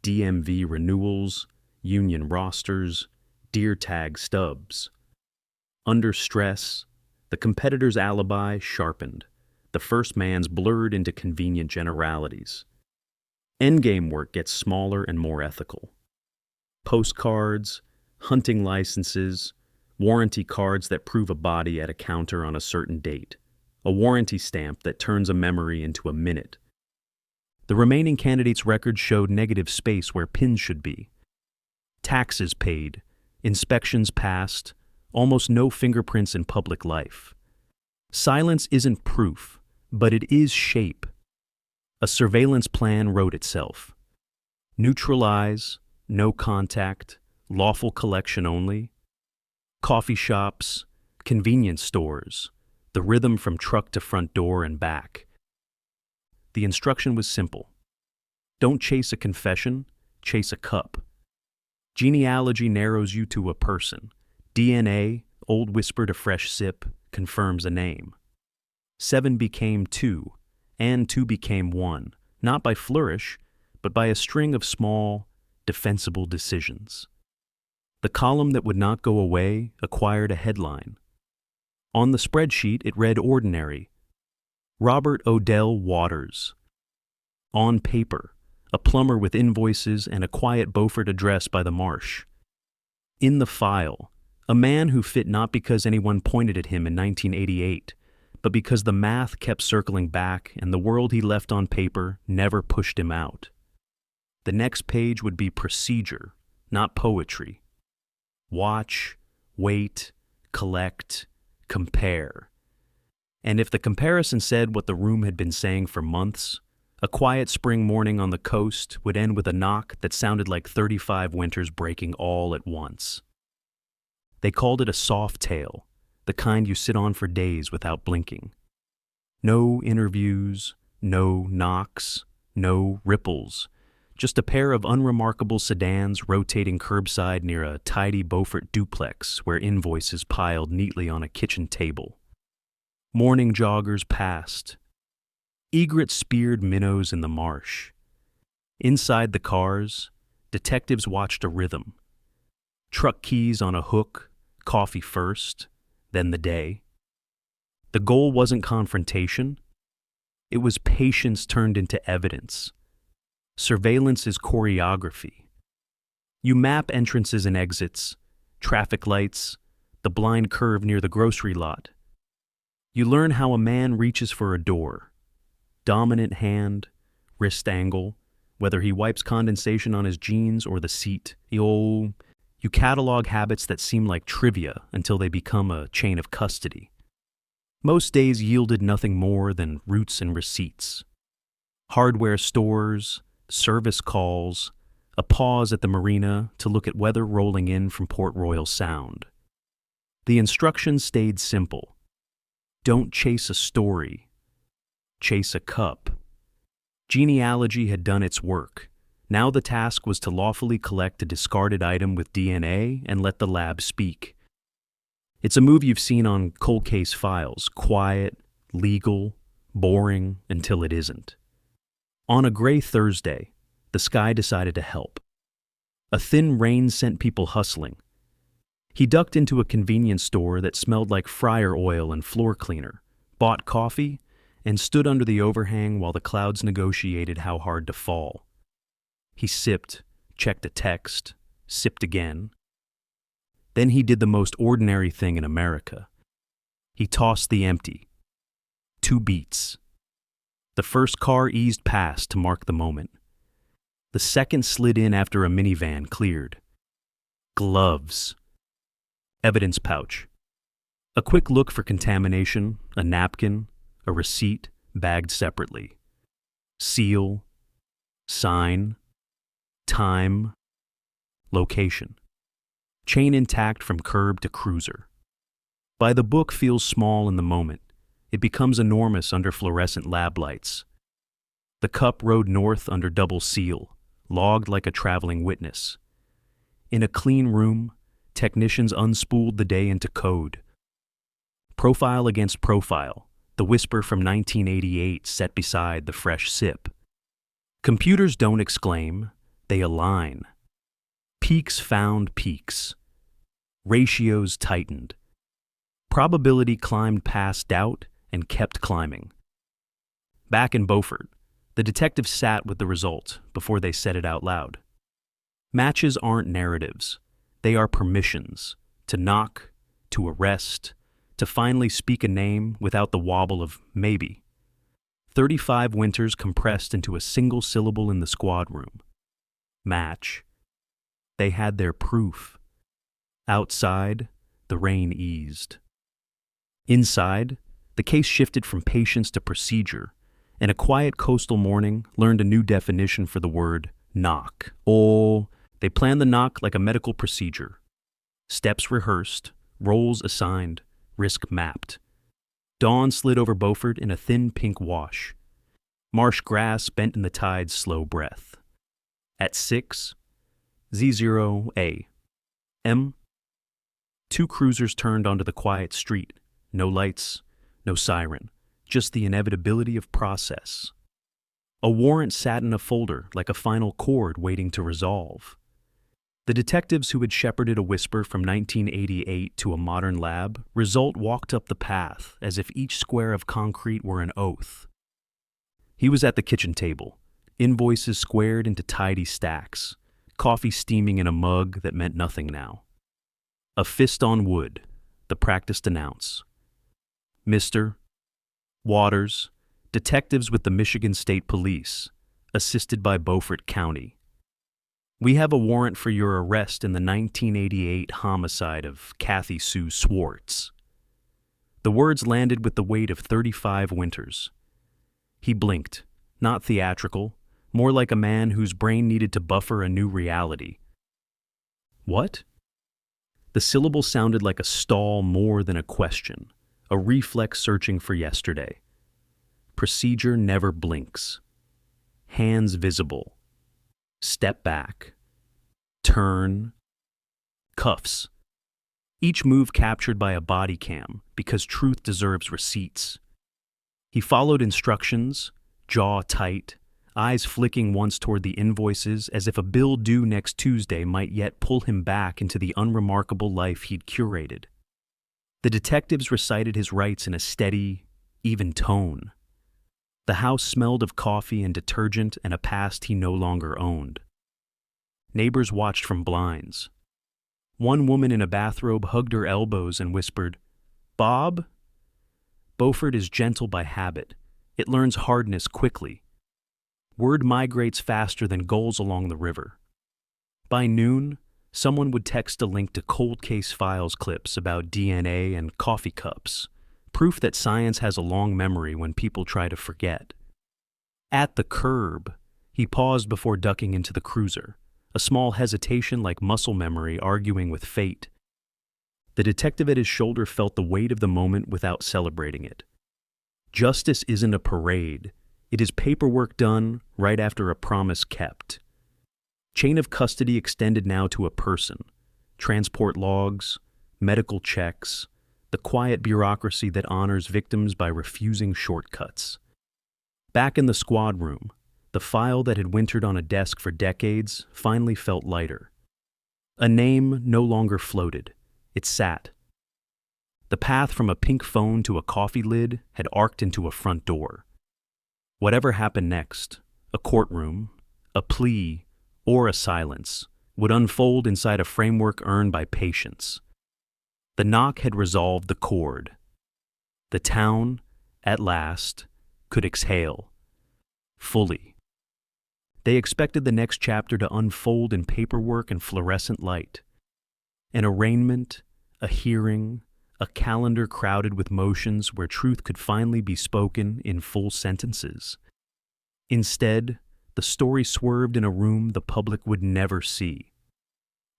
DMV renewals, union rosters, deer tag stubs. Under stress, the competitor's alibi sharpened. The first man's blurred into convenient generalities. Endgame work gets smaller and more ethical. Postcards, hunting licenses, warranty cards that prove a body at a counter on a certain date, a warranty stamp that turns a memory into a minute. The remaining candidates' records showed negative space where pins should be. Taxes paid, inspections passed, almost no fingerprints in public life. Silence isn't proof, but it is shape. A surveillance plan wrote itself. Neutralize, no contact, lawful collection only. Coffee shops, convenience stores, the rhythm from truck to front door and back. The instruction was simple. Don't chase a confession, chase a cup. Genealogy narrows you to a person. DNA, old whisper to fresh sip, confirms a name. 7 became 2, and 2 became 1, not by flourish, but by a string of small, defensible decisions. The column that would not go away acquired a headline. On the spreadsheet, it read ordinary: Robert Odell Waters. On paper, a plumber with invoices and a quiet Beaufort address by the marsh. In the file, a man who fit not because anyone pointed at him in 1988, but because the math kept circling back and the world he left on paper never pushed him out. The next page would be procedure, not poetry. Watch, wait, collect, compare. And if the comparison said what the room had been saying for months, a quiet spring morning on the coast would end with a knock that sounded like 35 winters breaking all at once. They called it a soft tale, the kind you sit on for days without blinking. No interviews, no knocks, no ripples, just a pair of unremarkable sedans rotating curbside near a tidy Beaufort duplex where invoices piled neatly on a kitchen table. Morning joggers passed. Egrets speared minnows in the marsh. Inside the cars, detectives watched a rhythm. Truck keys on a hook, coffee first, then the day. The goal wasn't confrontation. It was patience turned into evidence. Surveillance is choreography. You map entrances and exits, traffic lights, the blind curve near the grocery lot. You learn how a man reaches for a door. Dominant hand, wrist angle, whether he wipes condensation on his jeans or the seat. You catalog habits that seem like trivia until they become a chain of custody. Most days yielded nothing more than routes and receipts. Hardware stores, service calls, a pause at the marina to look at weather rolling in from Port Royal Sound. The instructions stayed simple. Don't chase a story. Chase a cup. Genealogy had done its work. Now the task was to lawfully collect a discarded item with DNA and let the lab speak. It's a move you've seen on cold case files, quiet, legal, boring until it isn't. On a gray Thursday, the sky decided to help. A thin rain sent people hustling. He ducked into a convenience store that smelled like fryer oil and floor cleaner, bought coffee, and stood under the overhang while the clouds negotiated how hard to fall. He sipped, checked a text, sipped again. Then he did the most ordinary thing in America. He tossed the empty. 2 beats. The first car eased past to mark the moment. The second slid in after a minivan cleared. Gloves. Evidence pouch. A quick look for contamination, a napkin, a receipt bagged separately. Seal. Sign. Time. Location. Chain intact from curb to cruiser. By the book feels small in the moment. It becomes enormous under fluorescent lab lights. The cup rode north under double seal, logged like a traveling witness. In a clean room, technicians unspooled the day into code. Profile against profile, the whisper from 1988 set beside the fresh sip. Computers don't exclaim, they align. Peaks found peaks. Ratios tightened. Probability climbed past doubt and kept climbing. Back in Beaufort, the detective sat with the result before they said it out loud. Matches aren't narratives. They are permissions to knock, to arrest, to finally speak a name without the wobble of maybe. 35 winters compressed into a single syllable in the squad room. Match. They had their proof. Outside, the rain eased. Inside, the case shifted from patience to procedure, and a quiet coastal morning learned a new definition for the word knock. They planned the knock like a medical procedure. Steps rehearsed, roles assigned, risk mapped. Dawn slid over Beaufort in a thin pink wash. Marsh grass bent in the tide's slow breath. At 6, Z0A. M. 2 cruisers turned onto the quiet street. No lights, no siren, just the inevitability of process. A warrant sat in a folder like a final chord waiting to resolve. The detectives who had shepherded a whisper from 1988 to a modern lab, result walked up the path as if each square of concrete were an oath. He was at the kitchen table, invoices squared into tidy stacks, coffee steaming in a mug that meant nothing now. A fist on wood, the practiced announce. Mr. Waters, detectives with the Michigan State Police, assisted by Beaufort County. We have a warrant for your arrest in the 1988 homicide of Kathy Sue Swartz. The words landed with the weight of 35 winters. He blinked, not theatrical, more like a man whose brain needed to buffer a new reality. What? The syllable sounded like a stall more than a question, a reflex searching for yesterday. Procedure never blinks. Hands visible. Step back. Turn. Cuffs. Each move captured by a body cam, because truth deserves receipts. He followed instructions, jaw tight, eyes flicking once toward the invoices as if a bill due next Tuesday might yet pull him back into the unremarkable life he'd curated. The detectives recited his rights in a steady, even tone. The house smelled of coffee and detergent and a past he no longer owned. Neighbors watched from blinds. One woman in a bathrobe hugged her elbows and whispered, "Bob?" Beaufort is gentle by habit. It learns hardness quickly. Word migrates faster than gulls along the river. By noon, someone would text a link to cold case files clips about DNA and coffee cups, proof that science has a long memory when people try to forget. At the curb, he paused before ducking into the cruiser, a small hesitation like muscle memory arguing with fate. The detective at his shoulder felt the weight of the moment without celebrating it. Justice isn't a parade. It is paperwork done right after a promise kept. Chain of custody extended now to a person. Transport logs, medical checks, the quiet bureaucracy that honors victims by refusing shortcuts. Back in the squad room, the file that had wintered on a desk for decades finally felt lighter. A name no longer floated. It sat. The path from a pink phone to a coffee lid had arced into a front door. Whatever happened next, a courtroom, a plea, or a silence, would unfold inside a framework earned by patience. The knock had resolved the chord. The town, at last, could exhale. Fully. They expected the next chapter to unfold in paperwork and fluorescent light. An arraignment, a hearing, a calendar crowded with motions where truth could finally be spoken in full sentences. Instead, the story swerved in a room the public would never see.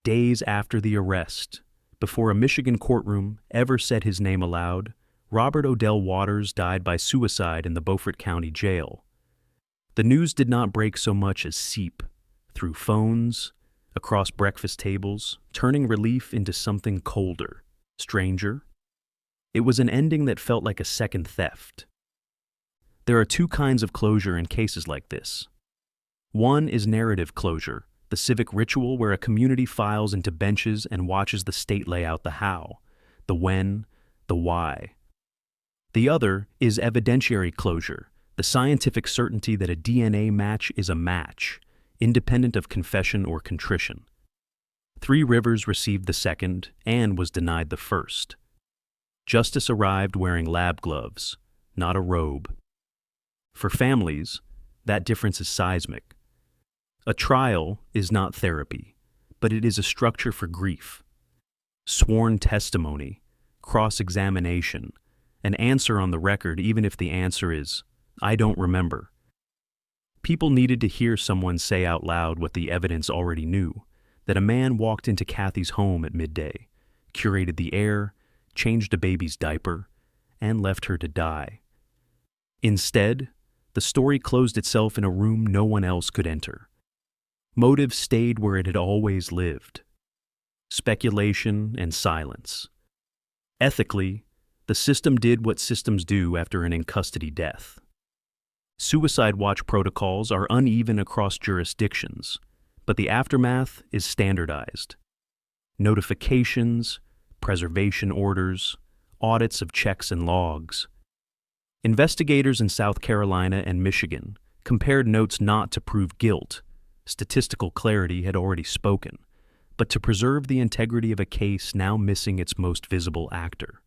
Days after the arrest, before a Michigan courtroom ever said his name aloud, Robert Odell Waters died by suicide in the Beaufort County Jail. The news did not break so much as seep, through phones, across breakfast tables, turning relief into something colder, stranger. It was an ending that felt like a second theft. There are two kinds of closure in cases like this. One is narrative closure, the civic ritual where a community files into benches and watches the state lay out the how, the when, the why. The other is evidentiary closure, the scientific certainty that a DNA match is a match, independent of confession or contrition. Three Rivers received the second and was denied the first. Justice arrived wearing lab gloves, not a robe. For families, that difference is seismic. A trial is not therapy, but it is a structure for grief. Sworn testimony, cross-examination, an answer on the record even if the answer is, "I don't remember." People needed to hear someone say out loud what the evidence already knew, that a man walked into Kathy's home at midday, curated the air, changed a baby's diaper, and left her to die. Instead, the story closed itself in a room no one else could enter. Motive stayed where it had always lived. Speculation and silence. Ethically, the system did what systems do after an in-custody death. Suicide watch protocols are uneven across jurisdictions, but the aftermath is standardized. Notifications, preservation orders, audits of checks and logs. Investigators in South Carolina and Michigan compared notes not to prove guilt. Statistical clarity had already spoken, but to preserve the integrity of a case now missing its most visible actor.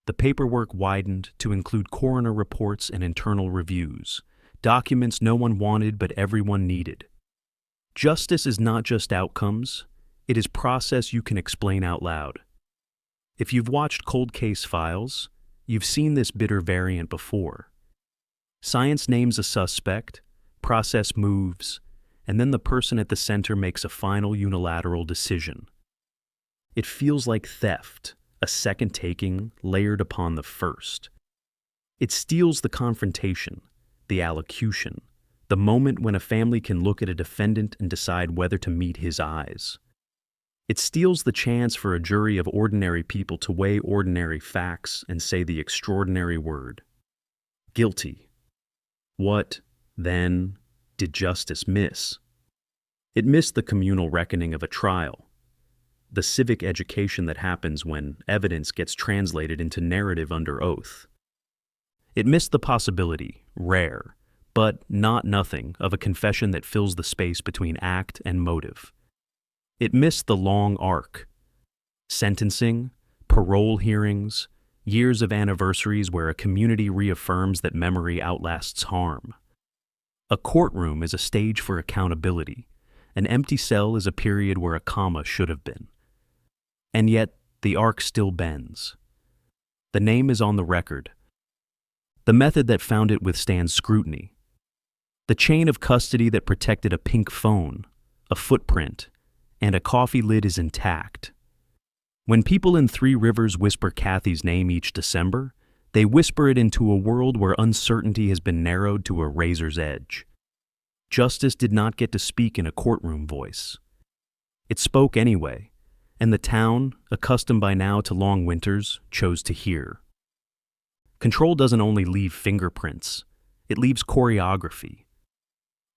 The paperwork widened to include coroner reports and internal reviews, documents no one wanted but everyone needed. Justice is not just outcomes, it is process you can explain out loud. If you've watched cold case files, you've seen this bitter variant before. Science names a suspect, process moves, and then the person at the center makes a final unilateral decision. It feels like theft, a second taking layered upon the first. It steals the confrontation, the allocution, the moment when a family can look at a defendant and decide whether to meet his eyes. It steals the chance for a jury of ordinary people to weigh ordinary facts and say the extraordinary word. Guilty. What, then, did justice miss? It missed the communal reckoning of a trial, the civic education that happens when evidence gets translated into narrative under oath. It missed the possibility, rare, but not nothing, of a confession that fills the space between act and motive. It missed the long arc. Sentencing, parole hearings, years of anniversaries where a community reaffirms that memory outlasts harm. A courtroom is a stage for accountability. An empty cell is a period where a comma should have been. And yet, the arc still bends. The name is on the record. The method that found it withstands scrutiny. The chain of custody that protected a pink phone, a footprint, and a coffee lid is intact. When people in Three Rivers whisper Kathy's name each December, they whisper it into a world where uncertainty has been narrowed to a razor's edge. Justice did not get to speak in a courtroom voice. It spoke anyway, and the town, accustomed by now to long winters, chose to hear. Control doesn't only leave fingerprints, it leaves choreography.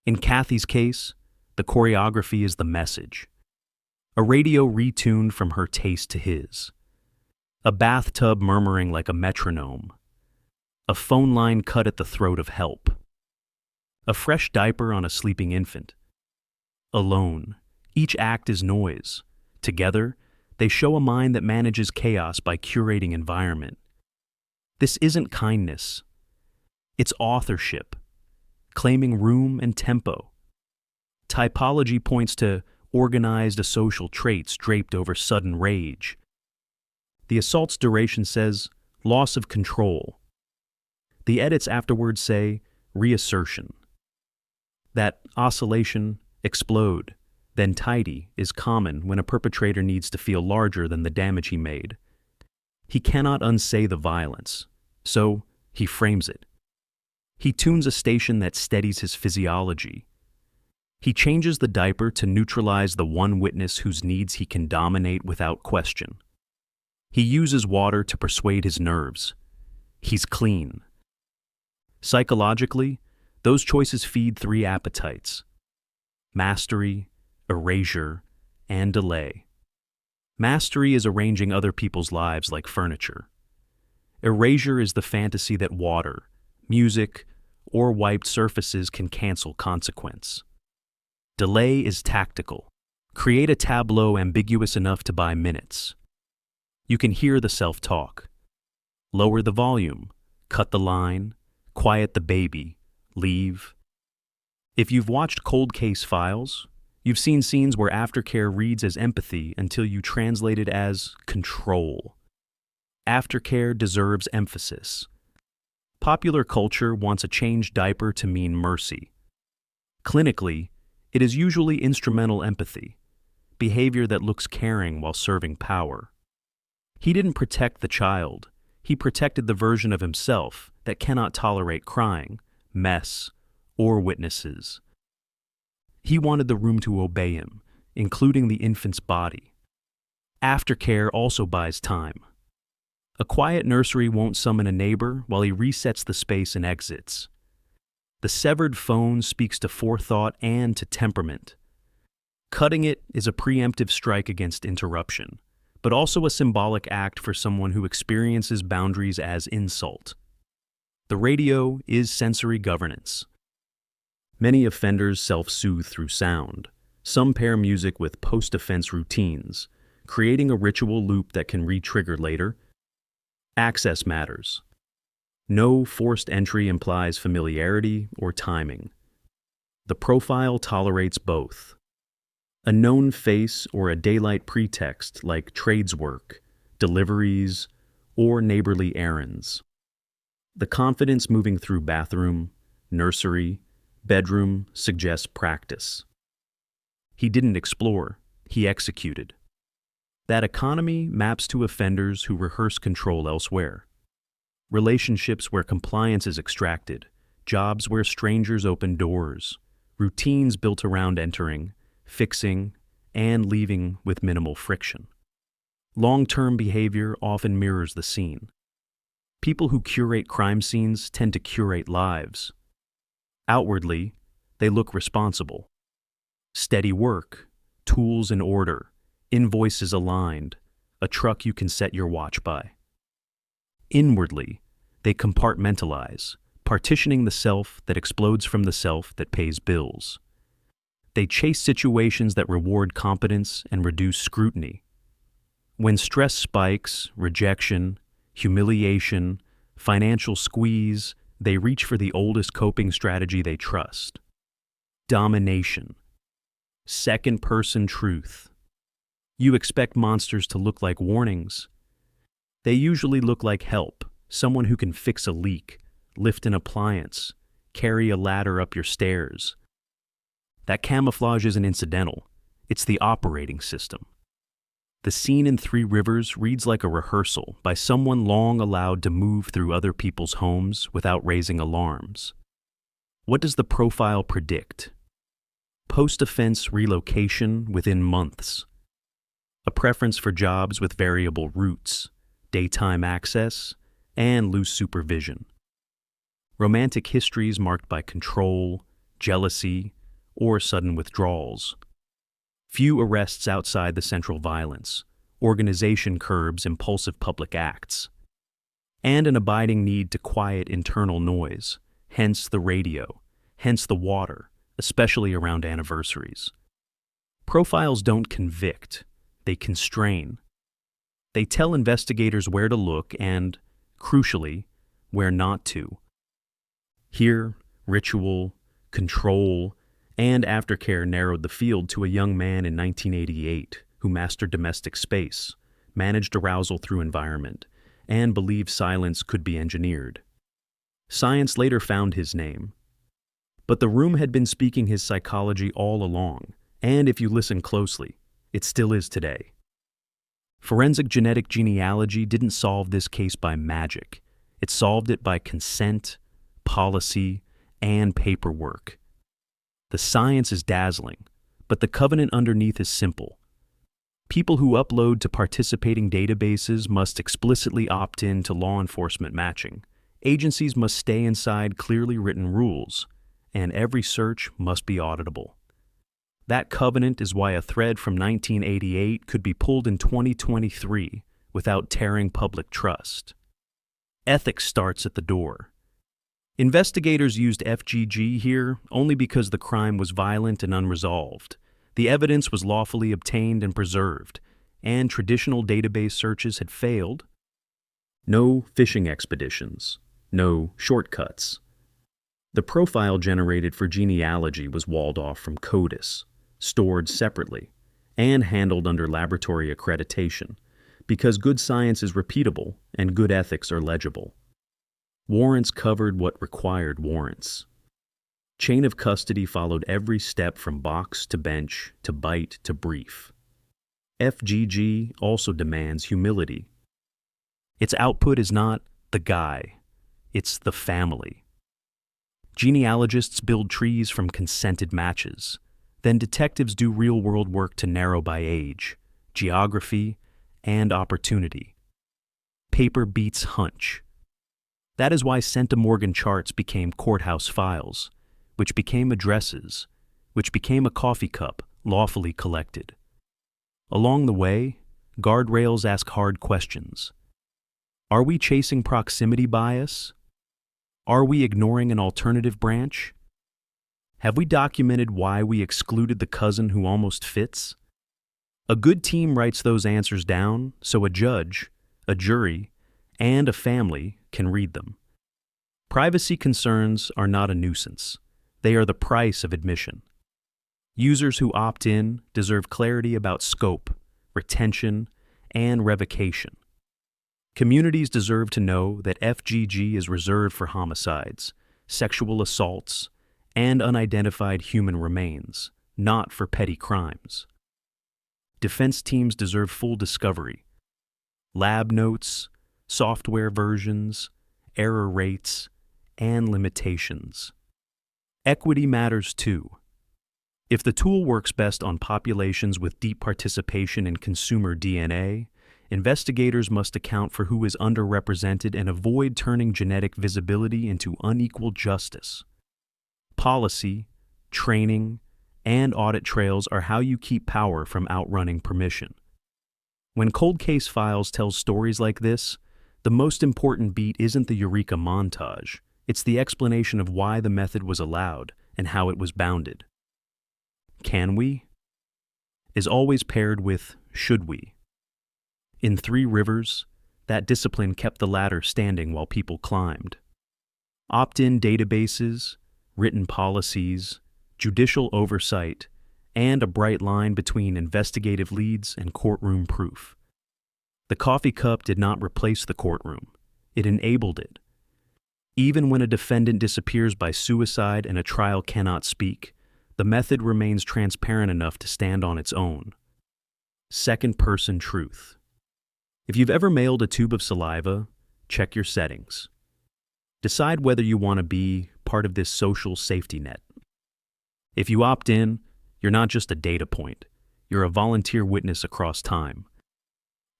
In Kathy's case, the choreography is the message. A radio retuned from her taste to his. A bathtub murmuring like a metronome. A phone line cut at the throat of help. A fresh diaper on a sleeping infant. Alone, each act is noise. Together, they show a mind that manages chaos by curating environment. This isn't kindness. It's authorship, claiming room and tempo. Typology points to organized asocial traits draped over sudden rage. The assault's duration says loss of control. The edits afterwards say reassertion. That oscillation, explode, then tidy is common when a perpetrator needs to feel larger than the damage he made. He cannot unsay the violence, so he frames it. He tunes a station that steadies his physiology. He changes the diaper to neutralize the one witness whose needs he can dominate without question. He uses water to persuade his nerves. He's clean. Psychologically, those choices feed three appetites: mastery, erasure, and delay. Mastery is arranging other people's lives like furniture. Erasure is the fantasy that water, music, or wiped surfaces can cancel consequence. Delay is tactical. Create a tableau ambiguous enough to buy minutes. You can hear the self-talk. Lower the volume, cut the line, quiet the baby, leave. If you've watched cold case files, you've seen scenes where aftercare reads as empathy until you translate it as control. Aftercare deserves emphasis. Popular culture wants a changed diaper to mean mercy. Clinically, it is usually instrumental empathy, behavior that looks caring while serving power. He didn't protect the child. He protected the version of himself that cannot tolerate crying, mess, or witnesses. He wanted the room to obey him, including the infant's body. Aftercare also buys time. A quiet nursery won't summon a neighbor while he resets the space and exits. The severed phone speaks to forethought and to temperament. Cutting it is a preemptive strike against interruption, but also a symbolic act for someone who experiences boundaries as insult. The radio is sensory governance. Many offenders self-soothe through sound. Some pair music with post-offense routines, creating a ritual loop that can re-trigger later. Access matters. No forced entry implies familiarity or timing. The profile tolerates both. A known face or a daylight pretext like tradeswork, deliveries, or neighborly errands. The confidence moving through bathroom, nursery, bedroom suggests practice. He didn't explore, he executed. That economy maps to offenders who rehearse control elsewhere. Relationships where compliance is extracted, jobs where strangers open doors, routines built around entering, fixing, and leaving with minimal friction. Long-term behavior often mirrors the scene. People who curate crime scenes tend to curate lives. Outwardly, they look responsible. Steady work, tools in order, invoices aligned, a truck you can set your watch by. Inwardly, they compartmentalize, partitioning the self that explodes from the self that pays bills. They chase situations that reward competence and reduce scrutiny. When stress spikes, rejection, humiliation, financial squeeze, they reach for the oldest coping strategy they trust. Domination. Second-person truth. You expect monsters to look like warnings. They usually look like help, someone who can fix a leak, lift an appliance, carry a ladder up your stairs. That camouflage isn't incidental, it's the operating system. The scene in Three Rivers reads like a rehearsal by someone long allowed to move through other people's homes without raising alarms. What does the profile predict? Post-offense relocation within months. A preference for jobs with variable routes, daytime access, and loose supervision. Romantic histories marked by control, jealousy, or sudden withdrawals. Few arrests outside the central violence. Organization curbs impulsive public acts. And an abiding need to quiet internal noise, hence the radio, hence the water, especially around anniversaries. Profiles don't convict, they constrain. They tell investigators where to look and, crucially, where not to. Here, ritual, control, and aftercare narrowed the field to a young man in 1988 who mastered domestic space, managed arousal through environment, and believed silence could be engineered. Science later found his name. But the room had been speaking his psychology all along, and if you listen closely, it still is today. Forensic genetic genealogy didn't solve this case by magic. It solved it by consent, policy, and paperwork. The science is dazzling, but the covenant underneath is simple. People who upload to participating databases must explicitly opt in to law enforcement matching. Agencies must stay inside clearly written rules, and every search must be auditable. That covenant is why a thread from 1988 could be pulled in 2023 without tearing public trust. Ethics starts at the door. Investigators used FGG here only because the crime was violent and unresolved. The evidence was lawfully obtained and preserved, and traditional database searches had failed. No fishing expeditions, no shortcuts. The profile generated for genealogy was walled off from CODIS, stored separately, and handled under laboratory accreditation, because good science is repeatable and good ethics are legible. Warrants covered what required warrants. Chain of custody followed every step from box to bench to bite to brief. FGG also demands humility. Its output is not the guy, it's the family. Genealogists build trees from consented matches. Then detectives do real-world work to narrow by age, geography, and opportunity. Paper beats hunch. That is why centimorgan charts became courthouse files, which became addresses, which became a coffee cup lawfully collected. Along the way, guardrails ask hard questions. Are we chasing proximity bias? Are we ignoring an alternative branch? Have we documented why we excluded the cousin who almost fits? A good team writes those answers down so a judge, a jury, and a family can read them. Privacy concerns are not a nuisance. They are the price of admission. Users who opt in deserve clarity about scope, retention, and revocation. Communities deserve to know that FGG is reserved for homicides, sexual assaults, and unidentified human remains, not for petty crimes. Defense teams deserve full discovery. Lab notes, software versions, error rates, and limitations. Equity matters too. If the tool works best on populations with deep participation in consumer DNA, investigators must account for who is underrepresented and avoid turning genetic visibility into unequal justice. Policy, training, and audit trails are how you keep power from outrunning permission. When Cold Case Files tells stories like this, the most important beat isn't the Eureka montage, it's the explanation of why the method was allowed and how it was bounded. Can we? Is always paired with should we. In Three Rivers, that discipline kept the ladder standing while people climbed. Opt-in databases, written policies, judicial oversight, and a bright line between investigative leads and courtroom proof. The coffee cup did not replace the courtroom. It enabled it. Even when a defendant disappears by suicide and a trial cannot speak, the method remains transparent enough to stand on its own. Second-person truth. If you've ever mailed a tube of saliva, check your settings. Decide whether you want to be part of this social safety net. If you opt in, you're not just a data point. You're a volunteer witness across time.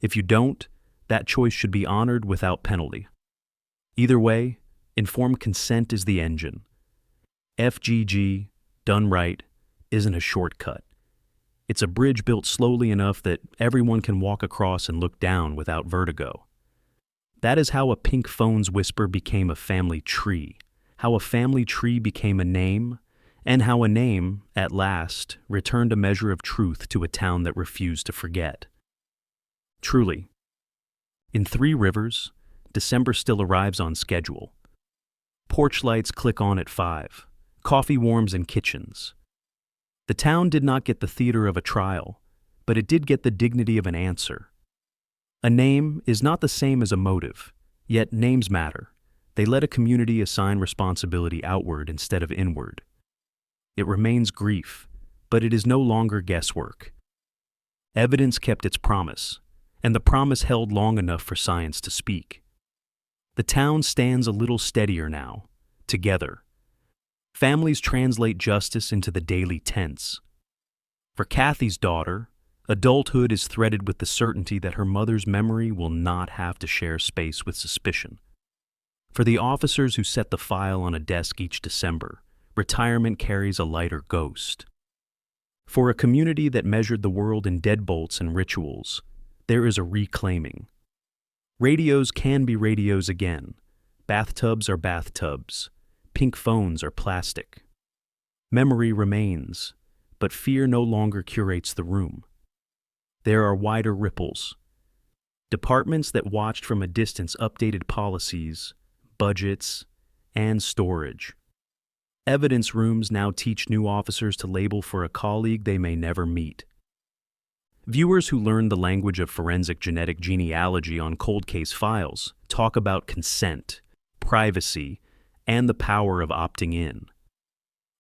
If you don't, that choice should be honored without penalty. Either way, informed consent is the engine. FGG, done right, isn't a shortcut. It's a bridge built slowly enough that everyone can walk across and look down without vertigo. That is how a pink phone's whisper became a family tree, how a family tree became a name, and how a name, at last, returned a measure of truth to a town that refused to forget. Truly, in Three Rivers, December still arrives on schedule. Porch lights click on at 5, coffee warms in kitchens. The town did not get the theater of a trial, but it did get the dignity of an answer. A name is not the same as a motive, yet names matter. They let a community assign responsibility outward instead of inward. It remains grief, but it is no longer guesswork. Evidence kept its promise, and the promise held long enough for science to speak. The town stands a little steadier now, together. Families translate justice into the daily tense. For Kathy's daughter, adulthood is threaded with the certainty that her mother's memory will not have to share space with suspicion. For the officers who set the file on a desk each December, retirement carries a lighter ghost. For a community that measured the world in deadbolts and rituals, there is a reclaiming. Radios can be radios again. Bathtubs are bathtubs. Pink phones are plastic. Memory remains, but fear no longer curates the room. There are wider ripples. Departments that watched from a distance updated policies, budgets, and storage. Evidence rooms now teach new officers to label for a colleague they may never meet. Viewers who learn the language of forensic genetic genealogy on Cold Case Files talk about consent, privacy, and the power of opting in.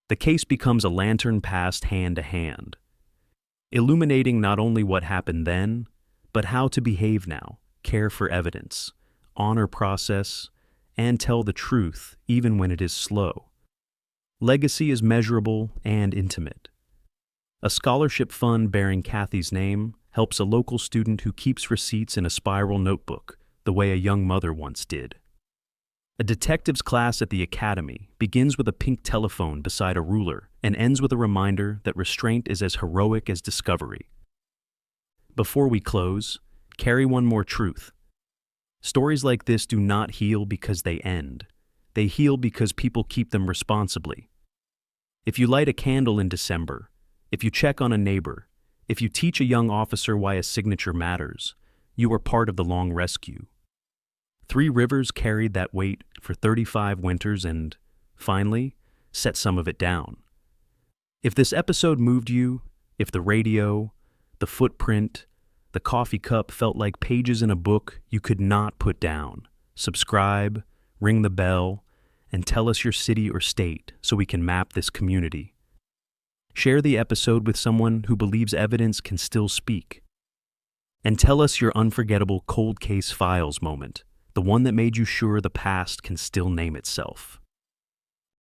The case becomes a lantern passed hand to hand, illuminating not only what happened then, but how to behave now, care for evidence, honor process, and tell the truth even when it is slow. Legacy is measurable and intimate. A scholarship fund bearing Kathy's name helps a local student who keeps receipts in a spiral notebook, the way a young mother once did. A detective's class at the academy begins with a pink telephone beside a ruler and ends with a reminder that restraint is as heroic as discovery. Before we close, carry one more truth. Stories like this do not heal because they end. They heal because people keep them responsibly. If you light a candle in December, if you check on a neighbor, if you teach a young officer why a signature matters, you are part of the long rescue. Three Rivers carried that weight for 35 winters and, finally, set some of it down. If this episode moved you, if the radio, the footprint, the coffee cup felt like pages in a book you could not put down, subscribe, ring the bell, and tell us your city or state so we can map this community. Share the episode with someone who believes evidence can still speak. And tell us your unforgettable cold case files moment, the one that made you sure the past can still name itself.